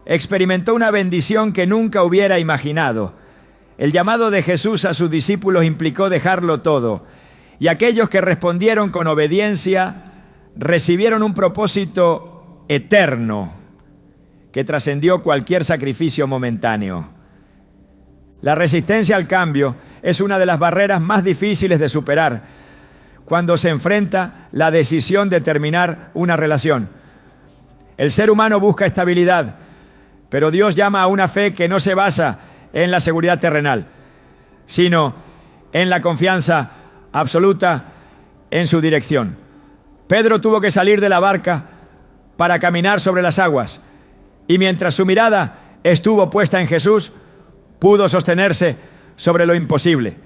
[SPEAKER 1] experimentó una bendición que nunca hubiera imaginado. El llamado de Jesús a sus discípulos implicó dejarlo todo, y aquellos que respondieron con obediencia recibieron un propósito eterno que trascendió cualquier sacrificio momentáneo. La resistencia al cambio es una de las barreras más difíciles de superar cuando se enfrenta la decisión de terminar una relación. El ser humano busca estabilidad, pero Dios llama a una fe que no se basa en la seguridad terrenal, sino en la confianza absoluta en su dirección. Pedro tuvo que salir de la barca para caminar sobre las aguas, y mientras su mirada estuvo puesta en Jesús, pudo sostenerse sobre lo imposible.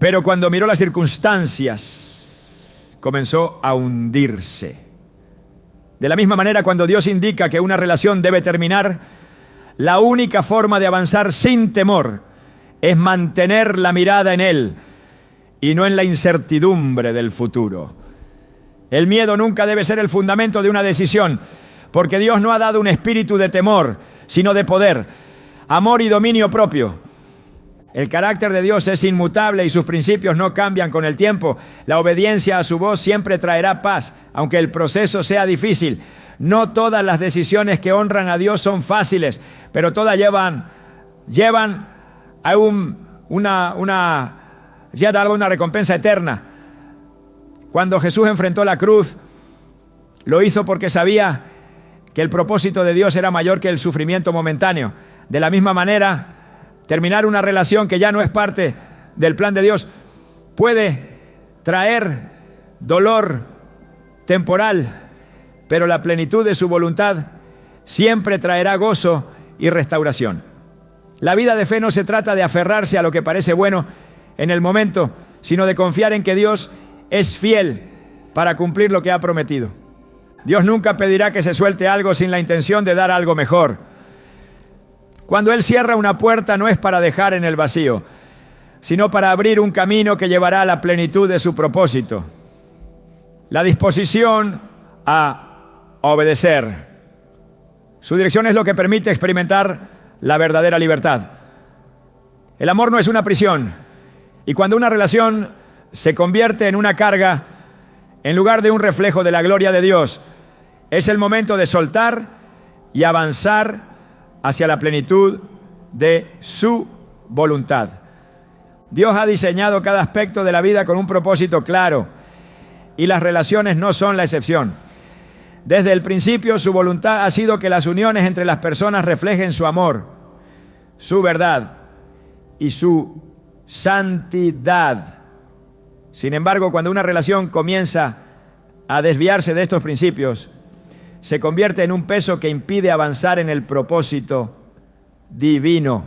[SPEAKER 1] Pero cuando miró las circunstancias, comenzó a hundirse. De la misma manera, cuando Dios indica que una relación debe terminar, la única forma de avanzar sin temor es mantener la mirada en Él y no en la incertidumbre del futuro. El miedo nunca debe ser el fundamento de una decisión, porque Dios no ha dado un espíritu de temor, sino de poder, amor y dominio propio. El carácter de Dios es inmutable y sus principios no cambian con el tiempo. La obediencia a su voz siempre traerá paz, aunque el proceso sea difícil. No todas las decisiones que honran a Dios son fáciles, pero todas llevan a una recompensa eterna. Cuando Jesús enfrentó la cruz, lo hizo porque sabía que el propósito de Dios era mayor que el sufrimiento momentáneo. De la misma manera, terminar una relación que ya no es parte del plan de Dios puede traer dolor temporal, pero la plenitud de su voluntad siempre traerá gozo y restauración. La vida de fe no se trata de aferrarse a lo que parece bueno en el momento, sino de confiar en que Dios es fiel para cumplir lo que ha prometido. Dios nunca pedirá que se suelte algo sin la intención de dar algo mejor. Cuando Él cierra una puerta no es para dejar en el vacío, sino para abrir un camino que llevará a la plenitud de su propósito. La disposición a obedecer. Su dirección es lo que permite experimentar la verdadera libertad. El amor no es una prisión, y cuando una relación se convierte en una carga, en lugar de un reflejo de la gloria de Dios, es el momento de soltar y avanzar hacia la plenitud de su voluntad. Dios ha diseñado cada aspecto de la vida con un propósito claro, y las relaciones no son la excepción. Desde el principio, su voluntad ha sido que las uniones entre las personas reflejen su amor, su verdad y su santidad. Sin embargo, cuando una relación comienza a desviarse de estos principios, se convierte en un peso que impide avanzar en el propósito divino.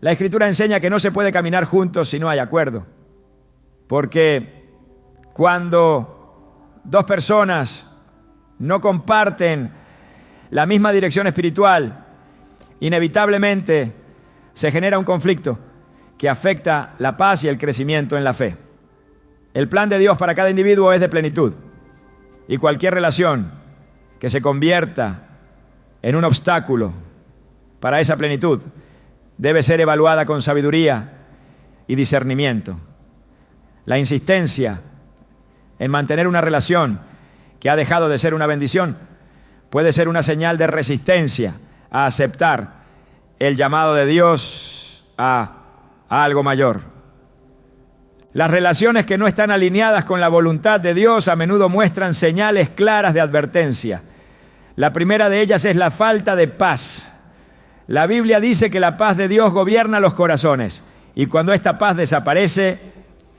[SPEAKER 1] La Escritura enseña que no se puede caminar juntos si no hay acuerdo, porque cuando dos personas no comparten la misma dirección espiritual, inevitablemente se genera un conflicto que afecta la paz y el crecimiento en la fe. El plan de Dios para cada individuo es de plenitud, y cualquier relación que se convierta en un obstáculo para esa plenitud debe ser evaluada con sabiduría y discernimiento. La insistencia en mantener una relación que ha dejado de ser una bendición puede ser una señal de resistencia a aceptar el llamado de Dios a algo mayor. Las relaciones que no están alineadas con la voluntad de Dios a menudo muestran señales claras de advertencia. La primera de ellas es la falta de paz. La Biblia dice que la paz de Dios gobierna los corazones, y cuando esta paz desaparece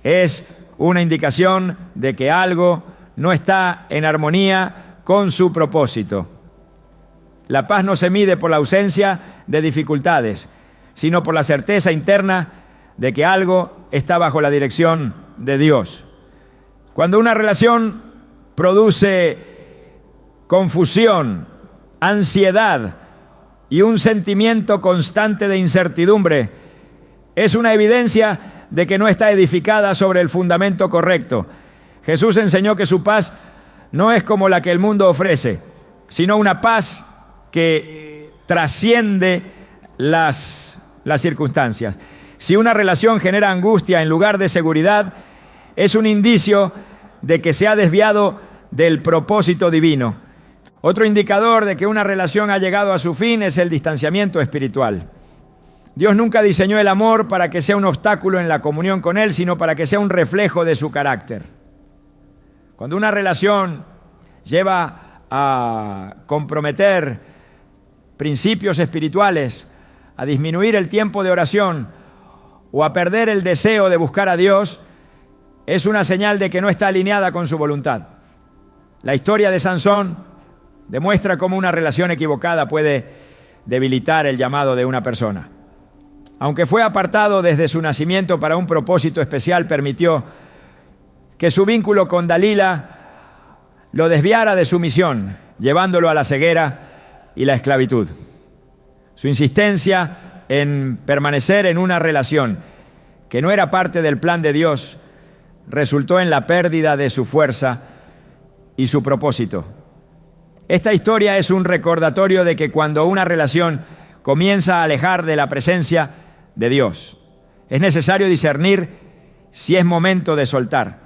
[SPEAKER 1] es una indicación de que algo no está en armonía con su propósito. La paz no se mide por la ausencia de dificultades, sino por la certeza interna de que algo está bajo la dirección de Dios. Cuando una relación produce confusión, ansiedad y un sentimiento constante de incertidumbre, es una evidencia de que no está edificada sobre el fundamento correcto. Jesús enseñó que su paz no es como la que el mundo ofrece, sino una paz que trasciende las circunstancias. Si una relación genera angustia en lugar de seguridad, es un indicio de que se ha desviado del propósito divino. Otro indicador de que una relación ha llegado a su fin es el distanciamiento espiritual. Dios nunca diseñó el amor para que sea un obstáculo en la comunión con Él, sino para que sea un reflejo de su carácter. Cuando una relación lleva a comprometer principios espirituales, a disminuir el tiempo de oración o a perder el deseo de buscar a Dios, es una señal de que no está alineada con su voluntad. La historia de Sansón demuestra cómo una relación equivocada puede debilitar el llamado de una persona. Aunque fue apartado desde su nacimiento para un propósito especial, permitió que su vínculo con Dalila lo desviara de su misión, llevándolo a la ceguera y la esclavitud. Su insistencia en permanecer en una relación que no era parte del plan de Dios resultó en la pérdida de su fuerza y su propósito. Esta historia es un recordatorio de que cuando una relación comienza a alejar de la presencia de Dios, es necesario discernir si es momento de soltar.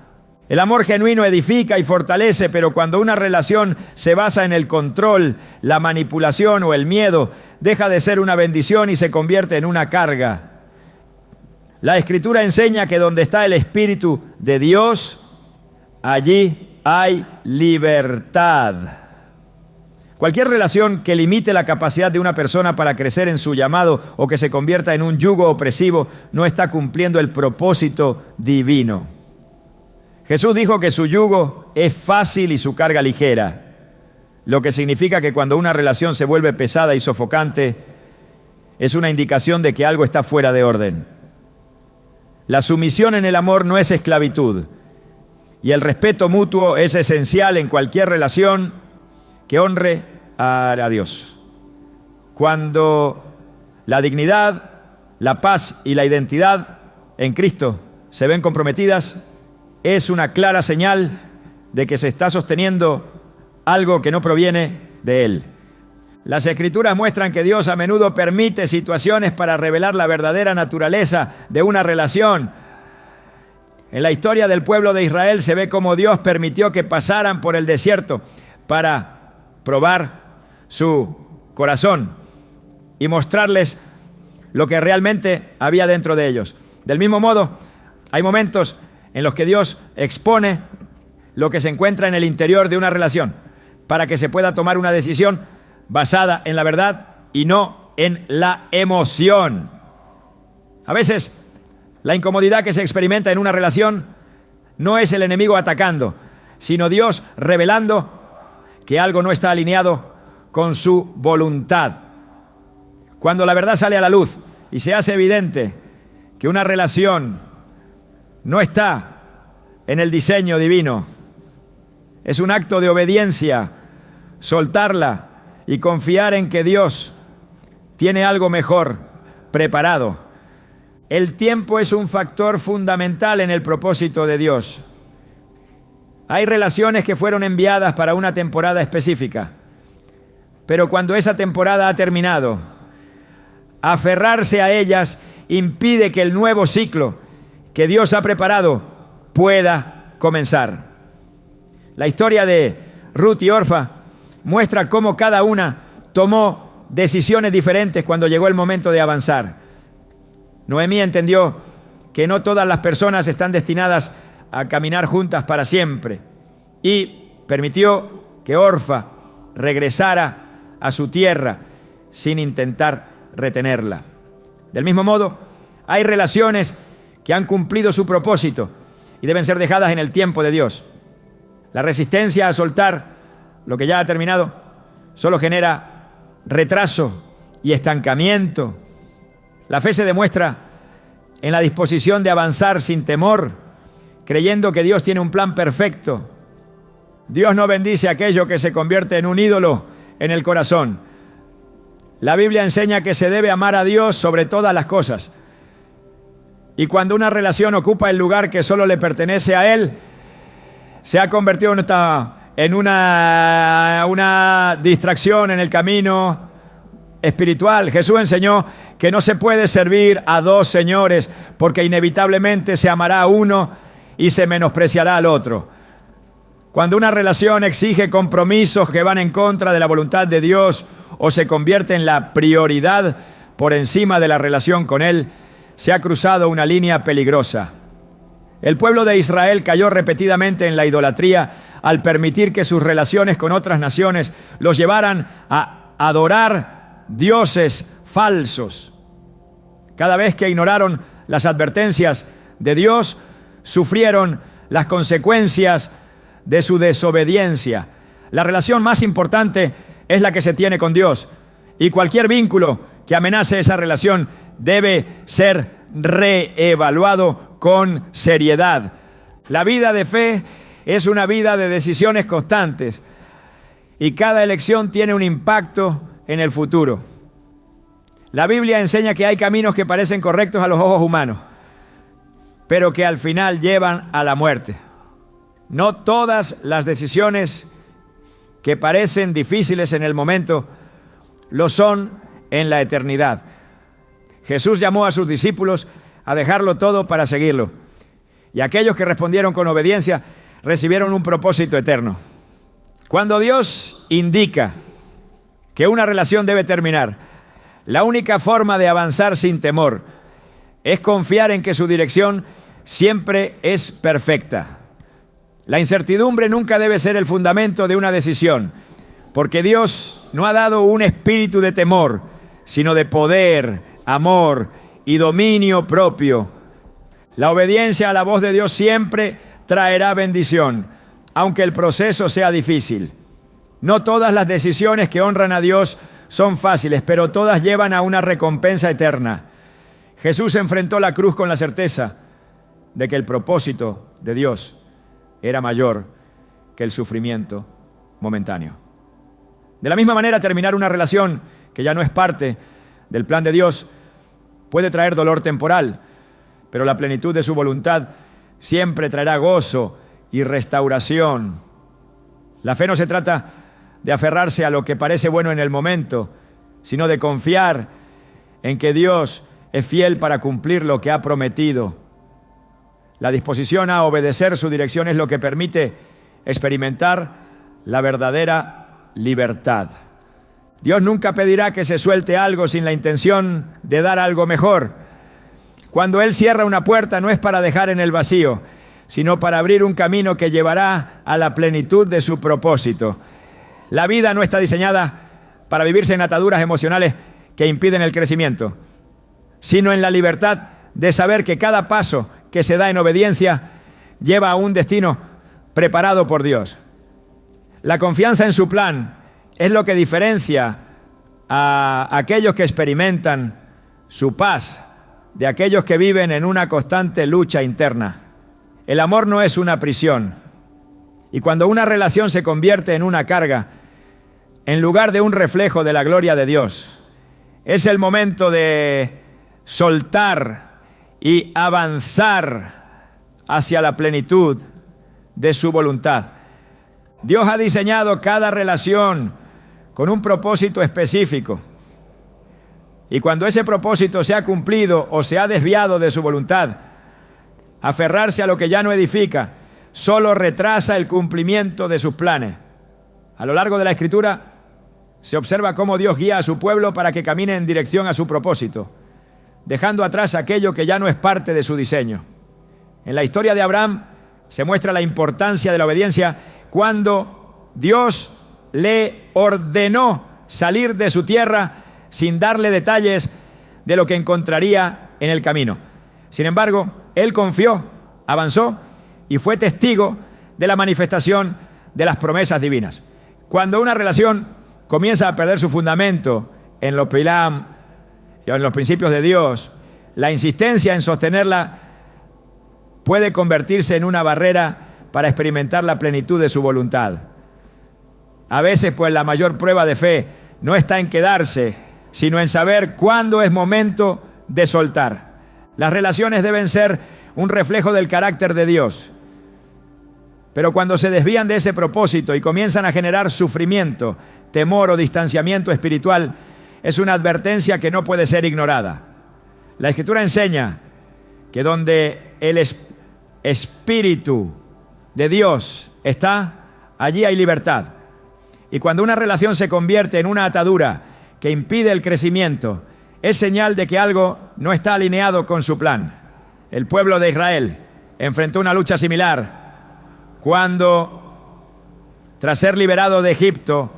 [SPEAKER 1] El amor genuino edifica y fortalece, pero cuando una relación se basa en el control, la manipulación o el miedo, deja de ser una bendición y se convierte en una carga. La Escritura enseña que donde está el Espíritu de Dios, allí hay libertad. Cualquier relación que limite la capacidad de una persona para crecer en su llamado o que se convierta en un yugo opresivo no está cumpliendo el propósito divino. Jesús dijo que su yugo es fácil y su carga ligera, lo que significa que cuando una relación se vuelve pesada y sofocante, es una indicación de que algo está fuera de orden. La sumisión en el amor no es esclavitud, y el respeto mutuo es esencial en cualquier relación que honre a Dios. Cuando la dignidad, la paz y la identidad en Cristo se ven comprometidas, es una clara señal de que se está sosteniendo algo que no proviene de Él. Las Escrituras muestran que Dios a menudo permite situaciones para revelar la verdadera naturaleza de una relación. En la historia del pueblo de Israel se ve cómo Dios permitió que pasaran por el desierto para probar su corazón y mostrarles lo que realmente había dentro de ellos. Del mismo modo, hay momentos en los que Dios expone lo que se encuentra en el interior de una relación para que se pueda tomar una decisión basada en la verdad y no en la emoción. A veces, la incomodidad que se experimenta en una relación no es el enemigo atacando, sino Dios revelando que algo no está alineado con su voluntad. Cuando la verdad sale a la luz y se hace evidente que una relación no está en el diseño divino, es un acto de obediencia soltarla y confiar en que Dios tiene algo mejor preparado. El tiempo es un factor fundamental en el propósito de Dios. Hay relaciones que fueron enviadas para una temporada específica, pero cuando esa temporada ha terminado, aferrarse a ellas impide que el nuevo ciclo que Dios ha preparado pueda comenzar. La historia de Ruth y Orfa muestra cómo cada una tomó decisiones diferentes cuando llegó el momento de avanzar. Noemí entendió que no todas las personas están destinadas a caminar juntas para siempre y permitió que Orfa regresara a su tierra sin intentar retenerla. Del mismo modo, hay relaciones que han cumplido su propósito y deben ser dejadas en el tiempo de Dios. La resistencia a soltar lo que ya ha terminado solo genera retraso y estancamiento. La fe se demuestra en la disposición de avanzar sin temor, creyendo que Dios tiene un plan perfecto. Dios no bendice aquello que se convierte en un ídolo en el corazón. La Biblia enseña que se debe amar a Dios sobre todas las cosas. Y cuando una relación ocupa el lugar que solo le pertenece a Él, se ha convertido en una distracción en el camino espiritual. Jesús enseñó que no se puede servir a dos señores porque inevitablemente se amará a uno y se menospreciará al otro. Cuando una relación exige compromisos que van en contra de la voluntad de Dios o se convierte en la prioridad por encima de la relación con Él, se ha cruzado una línea peligrosa. El pueblo de Israel cayó repetidamente en la idolatría al permitir que sus relaciones con otras naciones los llevaran a adorar dioses falsos. Cada vez que ignoraron las advertencias de Dios, sufrieron las consecuencias de su desobediencia. La relación más importante es la que se tiene con Dios, y cualquier vínculo que amenace esa relación debe ser reevaluado con seriedad. La vida de fe es una vida de decisiones constantes y cada elección tiene un impacto en el futuro. La Biblia enseña que hay caminos que parecen correctos a los ojos humanos, pero que al final llevan a la muerte. No todas las decisiones que parecen difíciles en el momento lo son en la eternidad. Jesús llamó a sus discípulos a dejarlo todo para seguirlo. Y aquellos que respondieron con obediencia recibieron un propósito eterno. Cuando Dios indica que una relación debe terminar, la única forma de avanzar sin temor es confiar en que su dirección siempre es perfecta. La incertidumbre nunca debe ser el fundamento de una decisión, porque Dios no ha dado un espíritu de temor, sino de poder, amor y dominio propio. La obediencia a la voz de Dios siempre traerá bendición, aunque el proceso sea difícil. No todas las decisiones que honran a Dios son fáciles, pero todas llevan a una recompensa eterna. Jesús enfrentó la cruz con la certeza de que el propósito de Dios era mayor que el sufrimiento momentáneo. De la misma manera, terminar una relación que ya no es parte del plan de Dios puede traer dolor temporal, pero la plenitud de su voluntad siempre traerá gozo y restauración. La fe no se trata de aferrarse a lo que parece bueno en el momento, sino de confiar en que Dios es fiel para cumplir lo que ha prometido. La disposición a obedecer su dirección es lo que permite experimentar la verdadera libertad. Dios nunca pedirá que se suelte algo sin la intención de dar algo mejor. Cuando Él cierra una puerta no es para dejar en el vacío, sino para abrir un camino que llevará a la plenitud de su propósito. La vida no está diseñada para vivirse en ataduras emocionales que impiden el crecimiento, sino en la libertad de saber que cada paso que se da en obediencia lleva a un destino preparado por Dios. La confianza en su plan es lo que diferencia a aquellos que experimentan su paz de aquellos que viven en una constante lucha interna. El amor no es una prisión. Y cuando una relación se convierte en una carga, en lugar de un reflejo de la gloria de Dios, es el momento de soltar y avanzar hacia la plenitud de su voluntad. Dios ha diseñado cada relación con un propósito específico. Y cuando ese propósito se ha cumplido o se ha desviado de su voluntad, aferrarse a lo que ya no edifica solo retrasa el cumplimiento de sus planes. A lo largo de la Escritura se observa cómo Dios guía a su pueblo para que camine en dirección a su propósito, dejando atrás aquello que ya no es parte de su diseño. En la historia de Abraham se muestra la importancia de la obediencia cuando Dios le ordenó salir de su tierra sin darle detalles de lo que encontraría en el camino. Sin embargo, él confió, avanzó y fue testigo de la manifestación de las promesas divinas. Cuando una relación comienza a perder su fundamento en los pilam y en los principios de Dios, la insistencia en sostenerla puede convertirse en una barrera para experimentar la plenitud de su voluntad. A veces, pues, la mayor prueba de fe no está en quedarse, sino en saber cuándo es momento de soltar. Las relaciones deben ser un reflejo del carácter de Dios. Pero cuando se desvían de ese propósito y comienzan a generar sufrimiento, temor o distanciamiento espiritual, es una advertencia que no puede ser ignorada. La Escritura enseña que donde el Espíritu de Dios está, allí hay libertad. Y cuando una relación se convierte en una atadura que impide el crecimiento, es señal de que algo no está alineado con su plan. El pueblo de Israel enfrentó una lucha similar cuando, tras ser liberado de Egipto,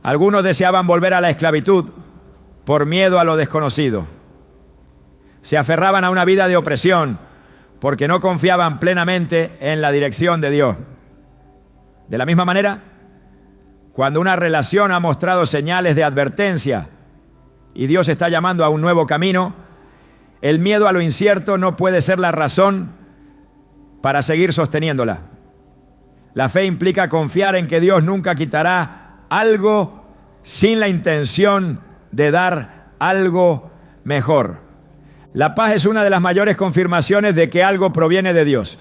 [SPEAKER 1] algunos deseaban volver a la esclavitud por miedo a lo desconocido. Se aferraban a una vida de opresión porque no confiaban plenamente en la dirección de Dios. De la misma manera, cuando una relación ha mostrado señales de advertencia y Dios está llamando a un nuevo camino, el miedo a lo incierto no puede ser la razón para seguir sosteniéndola. La fe implica confiar en que Dios nunca quitará algo sin la intención de dar algo mejor. La paz es una de las mayores confirmaciones de que algo proviene de Dios.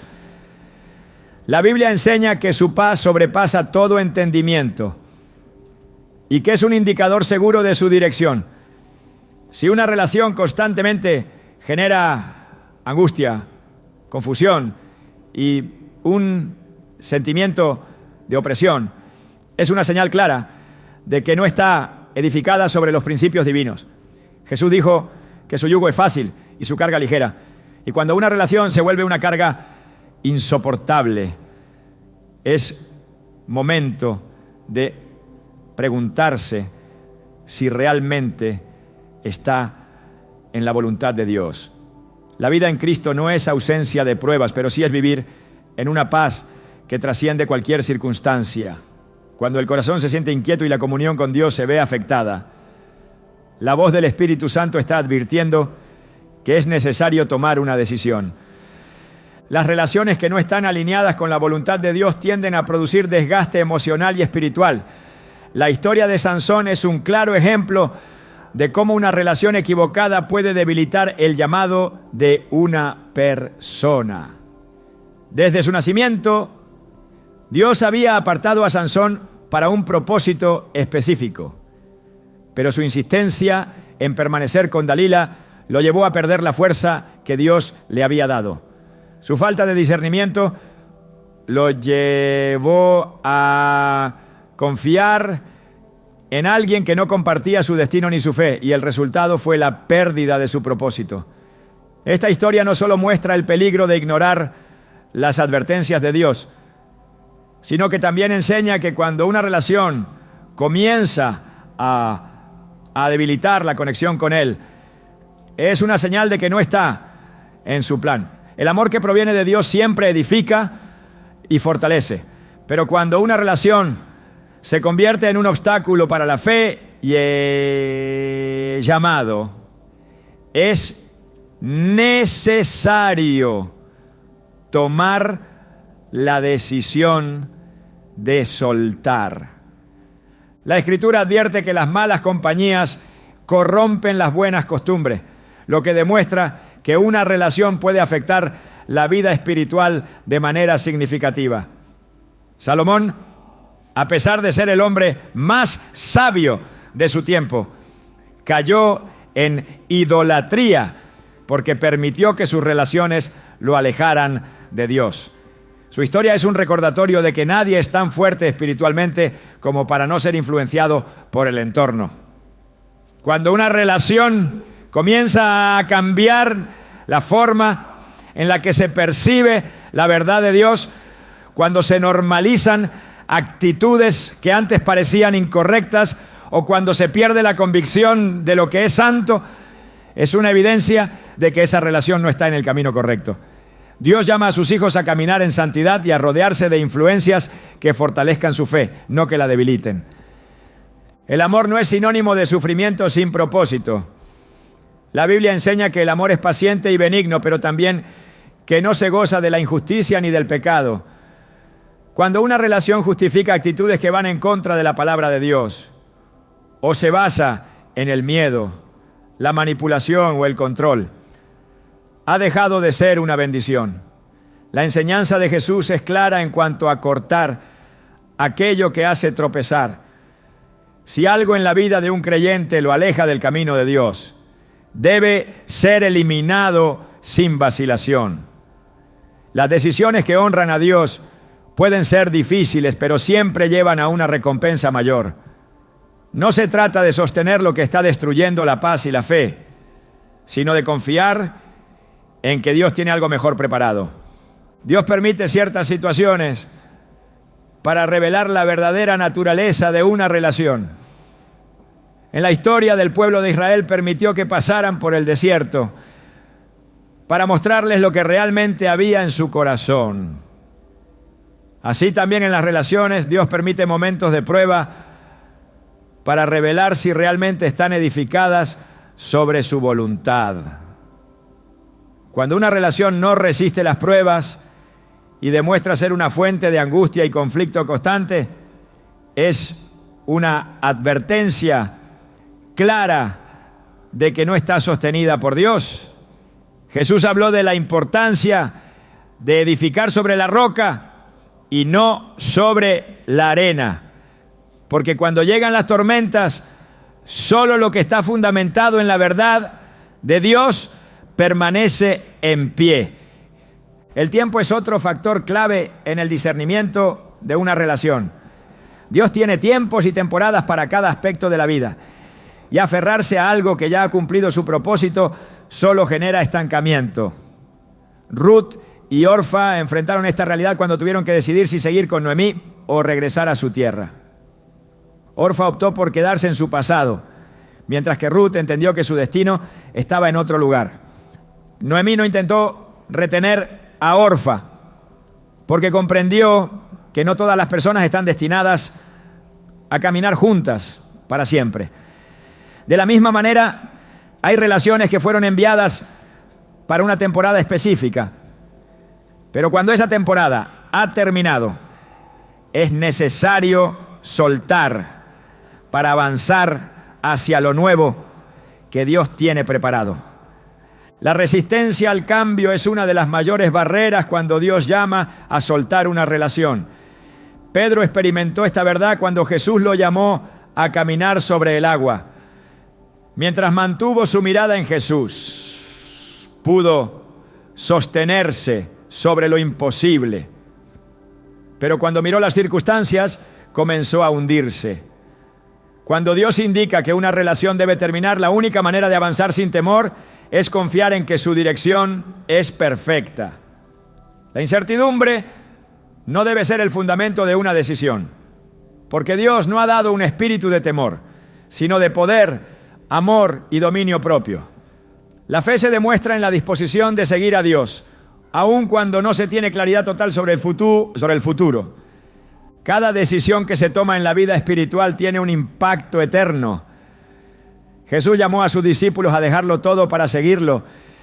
[SPEAKER 1] La Biblia enseña que su paz sobrepasa todo entendimiento y que es un indicador seguro de su dirección. Si una relación constantemente genera angustia, confusión y un sentimiento de opresión, es una señal clara de que no está edificada sobre los principios divinos. Jesús dijo que su yugo es fácil y su carga ligera. Y cuando una relación se vuelve una carga insoportable, es momento de preguntarse si realmente está en la voluntad de Dios. La vida en Cristo no es ausencia de pruebas, pero sí es vivir en una paz que trasciende cualquier circunstancia. Cuando el corazón se siente inquieto y la comunión con Dios se ve afectada, la voz del Espíritu Santo está advirtiendo que es necesario tomar una decisión. Las relaciones que no están alineadas con la voluntad de Dios tienden a producir desgaste emocional y espiritual. La historia de Sansón es un claro ejemplo de cómo una relación equivocada puede debilitar el llamado de una persona. Desde su nacimiento, Dios había apartado a Sansón para un propósito específico, pero su insistencia en permanecer con Dalila lo llevó a perder la fuerza que Dios le había dado. Su falta de discernimiento lo llevó a confiar en alguien que no compartía su destino ni su fe, y el resultado fue la pérdida de su propósito. Esta historia no solo muestra el peligro de ignorar las advertencias de Dios, sino que también enseña que cuando una relación comienza a debilitar la conexión con Él, es una señal de que no está en su plan. El amor que proviene de Dios siempre edifica y fortalece, pero cuando una relación se convierte en un obstáculo para la fe y el llamado, es necesario tomar la decisión de soltar. La Escritura advierte que las malas compañías corrompen las buenas costumbres, lo que demuestra que una relación puede afectar la vida espiritual de manera significativa. Salomón, a pesar de ser el hombre más sabio de su tiempo, cayó en idolatría porque permitió que sus relaciones lo alejaran de Dios. Su historia es un recordatorio de que nadie es tan fuerte espiritualmente como para no ser influenciado por el entorno. Cuando una relación comienza a cambiar la forma en la que se percibe la verdad de Dios, cuando se normalizan actitudes que antes parecían incorrectas o cuando se pierde la convicción de lo que es santo, es una evidencia de que esa relación no está en el camino correcto. Dios llama a sus hijos a caminar en santidad y a rodearse de influencias que fortalezcan su fe, no que la debiliten. El amor no es sinónimo de sufrimiento sin propósito. La Biblia enseña que el amor es paciente y benigno, pero también que no se goza de la injusticia ni del pecado. Cuando una relación justifica actitudes que van en contra de la palabra de Dios, o se basa en el miedo, la manipulación o el control, ha dejado de ser una bendición. La enseñanza de Jesús es clara en cuanto a cortar aquello que hace tropezar. Si algo en la vida de un creyente lo aleja del camino de Dios, debe ser eliminado sin vacilación. Las decisiones que honran a Dios pueden ser difíciles, pero siempre llevan a una recompensa mayor. No se trata de sostener lo que está destruyendo la paz y la fe, sino de confiar en que Dios tiene algo mejor preparado. Dios permite ciertas situaciones para revelar la verdadera naturaleza de una relación. En la historia del pueblo de Israel permitió que pasaran por el desierto para mostrarles lo que realmente había en su corazón. Así también en las relaciones Dios permite momentos de prueba para revelar si realmente están edificadas sobre su voluntad. Cuando una relación no resiste las pruebas y demuestra ser una fuente de angustia y conflicto constante, es una advertencia clara de que no está sostenida por Dios. Jesús habló de la importancia de edificar sobre la roca y no sobre la arena, porque cuando llegan las tormentas, solo lo que está fundamentado en la verdad de Dios permanece en pie. El tiempo es otro factor clave en el discernimiento de una relación. Dios tiene tiempos y temporadas para cada aspecto de la vida, y aferrarse a algo que ya ha cumplido su propósito solo genera estancamiento. Ruth y Orfa enfrentaron esta realidad cuando tuvieron que decidir si seguir con Noemí o regresar a su tierra. Orfa optó por quedarse en su pasado, mientras que Ruth entendió que su destino estaba en otro lugar. Noemí no intentó retener a Orfa, porque comprendió que no todas las personas están destinadas a caminar juntas para siempre. De la misma manera, hay relaciones que fueron enviadas para una temporada específica, pero cuando esa temporada ha terminado, es necesario soltar para avanzar hacia lo nuevo que Dios tiene preparado. La resistencia al cambio es una de las mayores barreras cuando Dios llama a soltar una relación. Pedro experimentó esta verdad cuando Jesús lo llamó a caminar sobre el agua. Mientras mantuvo su mirada en Jesús, pudo sostenerse sobre lo imposible. Pero cuando miró las circunstancias, comenzó a hundirse. Cuando Dios indica que una relación debe terminar, la única manera de avanzar sin temor es confiar en que su dirección es perfecta. La incertidumbre no debe ser el fundamento de una decisión, porque Dios no ha dado un espíritu de temor, sino de poder, amor y dominio propio. La fe se demuestra en la disposición de seguir a Dios, aun cuando no se tiene claridad total sobre el futuro. Cada decisión que se toma en la vida espiritual tiene un impacto eterno. Jesús llamó a sus discípulos a dejarlo todo para seguirlo,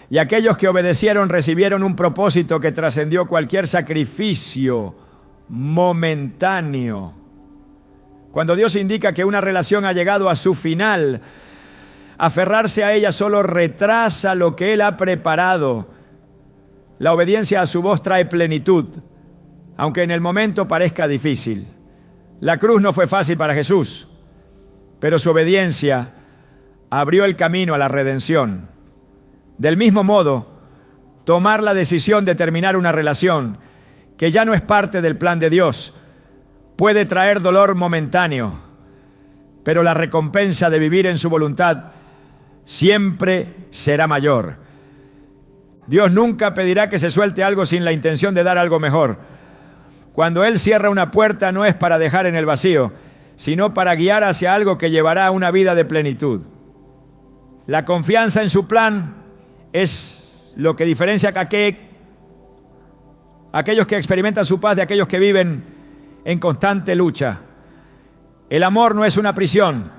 [SPEAKER 1] y aquellos que obedecieron recibieron un propósito que trascendió cualquier sacrificio momentáneo. Cuando Dios indica que una relación ha llegado a su final, aferrarse a ella solo retrasa lo que Él ha preparado. La obediencia a su voz trae plenitud, aunque en el momento parezca difícil. La cruz no fue fácil para Jesús, pero su obediencia abrió el camino a la redención. Del mismo modo, tomar la decisión de terminar una relación que ya no es parte del plan de Dios puede traer dolor momentáneo, pero la recompensa de vivir en su voluntad siempre será mayor. Dios nunca pedirá que se suelte algo sin la intención de dar algo mejor. Cuando Él cierra una puerta no es para dejar en el vacío, sino para guiar hacia algo que llevará a una vida de plenitud. La confianza en su plan es lo que diferencia a aquellos que experimentan su paz de aquellos que viven en constante lucha. El amor no es una prisión,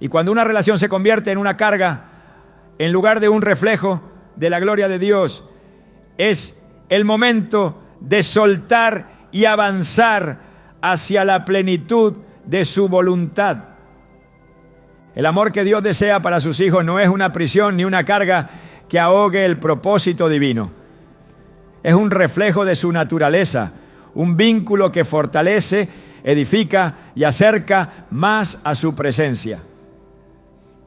[SPEAKER 1] y cuando una relación se convierte en una carga, en lugar de un reflejo de la gloria de Dios, es el momento de soltar y avanzar hacia la plenitud de su voluntad. El amor que Dios desea para sus hijos no es una prisión ni una carga que ahogue el propósito divino. Es un reflejo de su naturaleza, un vínculo que fortalece, edifica y acerca más a su presencia.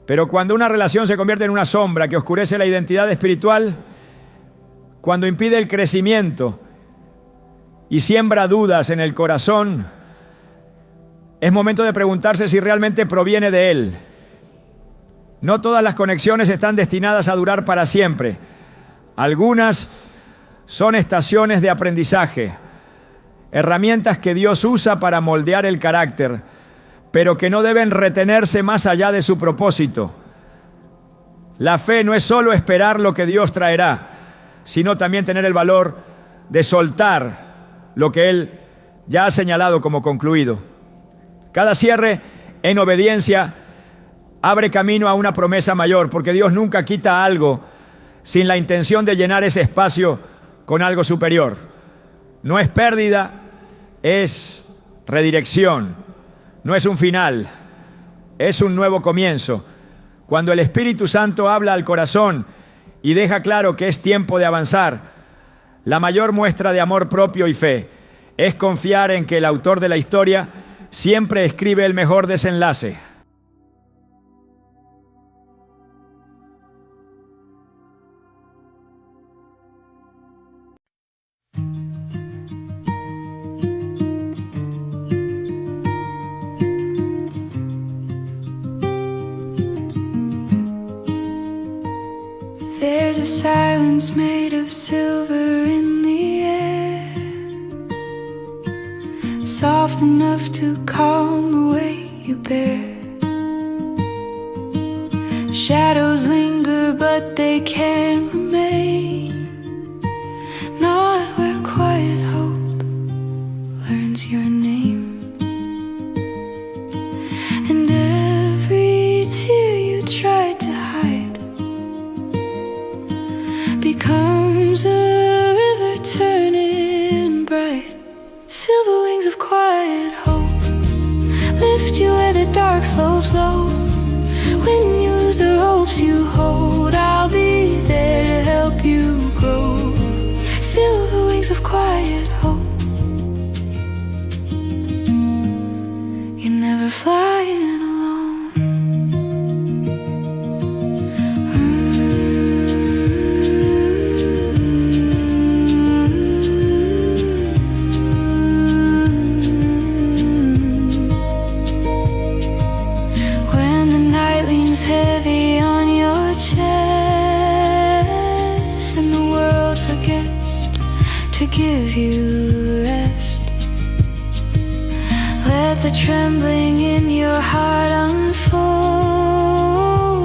[SPEAKER 1] Pero cuando una relación se convierte en una sombra que oscurece la identidad espiritual, cuando impide el crecimiento y siembra dudas en el corazón, es momento de preguntarse si realmente proviene de Él. No todas las conexiones están destinadas a durar para siempre. Algunas son estaciones de aprendizaje, herramientas que Dios usa para moldear el carácter, pero que no deben retenerse más allá de su propósito. La fe no es solo esperar lo que Dios traerá, sino también tener el valor de soltar lo que Él ya ha señalado como concluido. Cada cierre en obediencia abre camino a una promesa mayor, porque Dios nunca quita algo sin la intención de llenar ese espacio con algo superior. No es pérdida, es redirección. No es un final, es un nuevo comienzo. Cuando el Espíritu Santo habla al corazón y deja claro que es tiempo de avanzar, la mayor muestra de amor propio y fe es confiar en que el autor de la historia siempre escribe el mejor desenlace.
[SPEAKER 2] There's a silence made of silver in the air, soft enough to calm the way you bear. Shadows linger but they can't remain, not where quiet hope learns your name. And every tear you tried to hide becomes a river turning bright. Silver wings of quiet hope lift you where the dark slopes low. When you lose the ropes you hold, I'll be there to help you grow. Silver wings of quiet hope. You're never flying alone. Heavy on your chest and the world forgets to give you rest. Let the trembling in your heart unfold.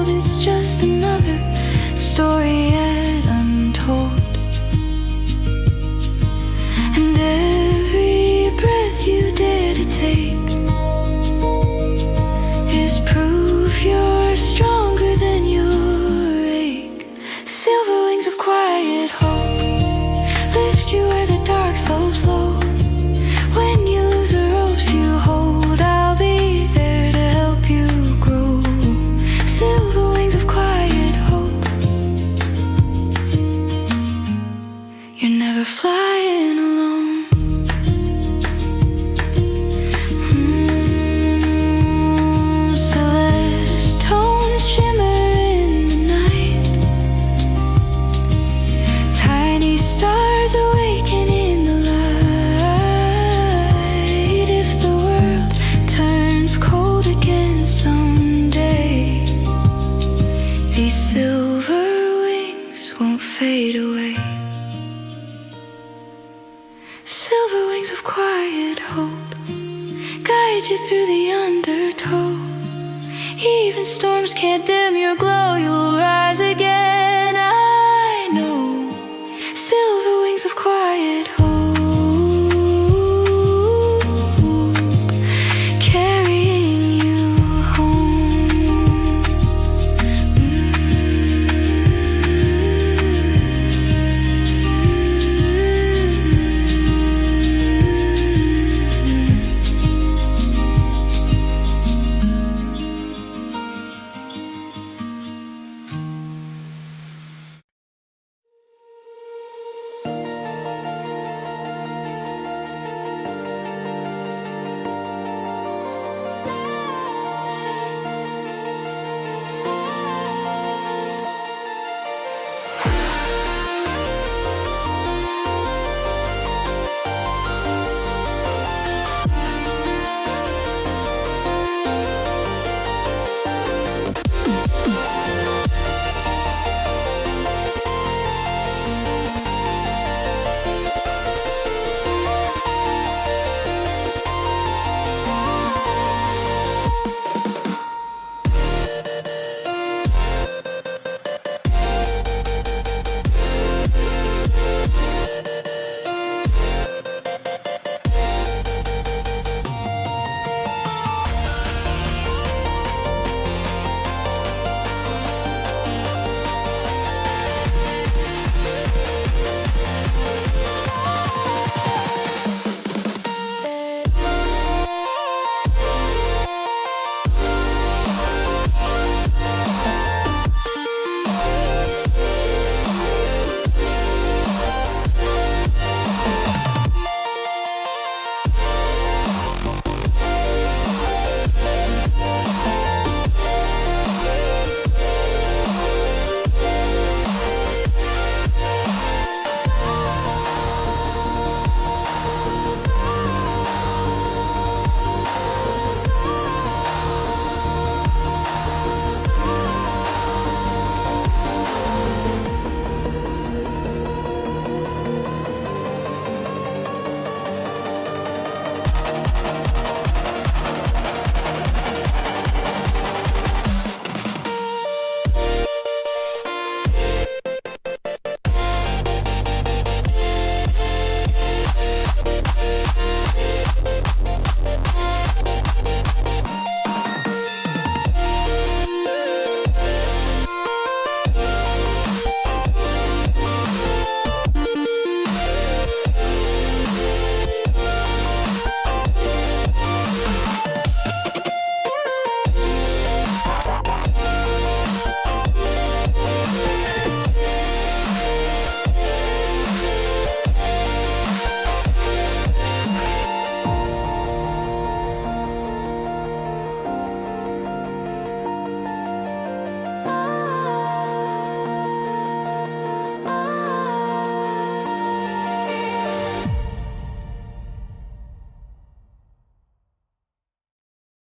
[SPEAKER 2] It's just another story yet untold. And every breath you dare to take fade away. Silver wings of quiet hope guide you through the undertow. Even storms can't dim your glow.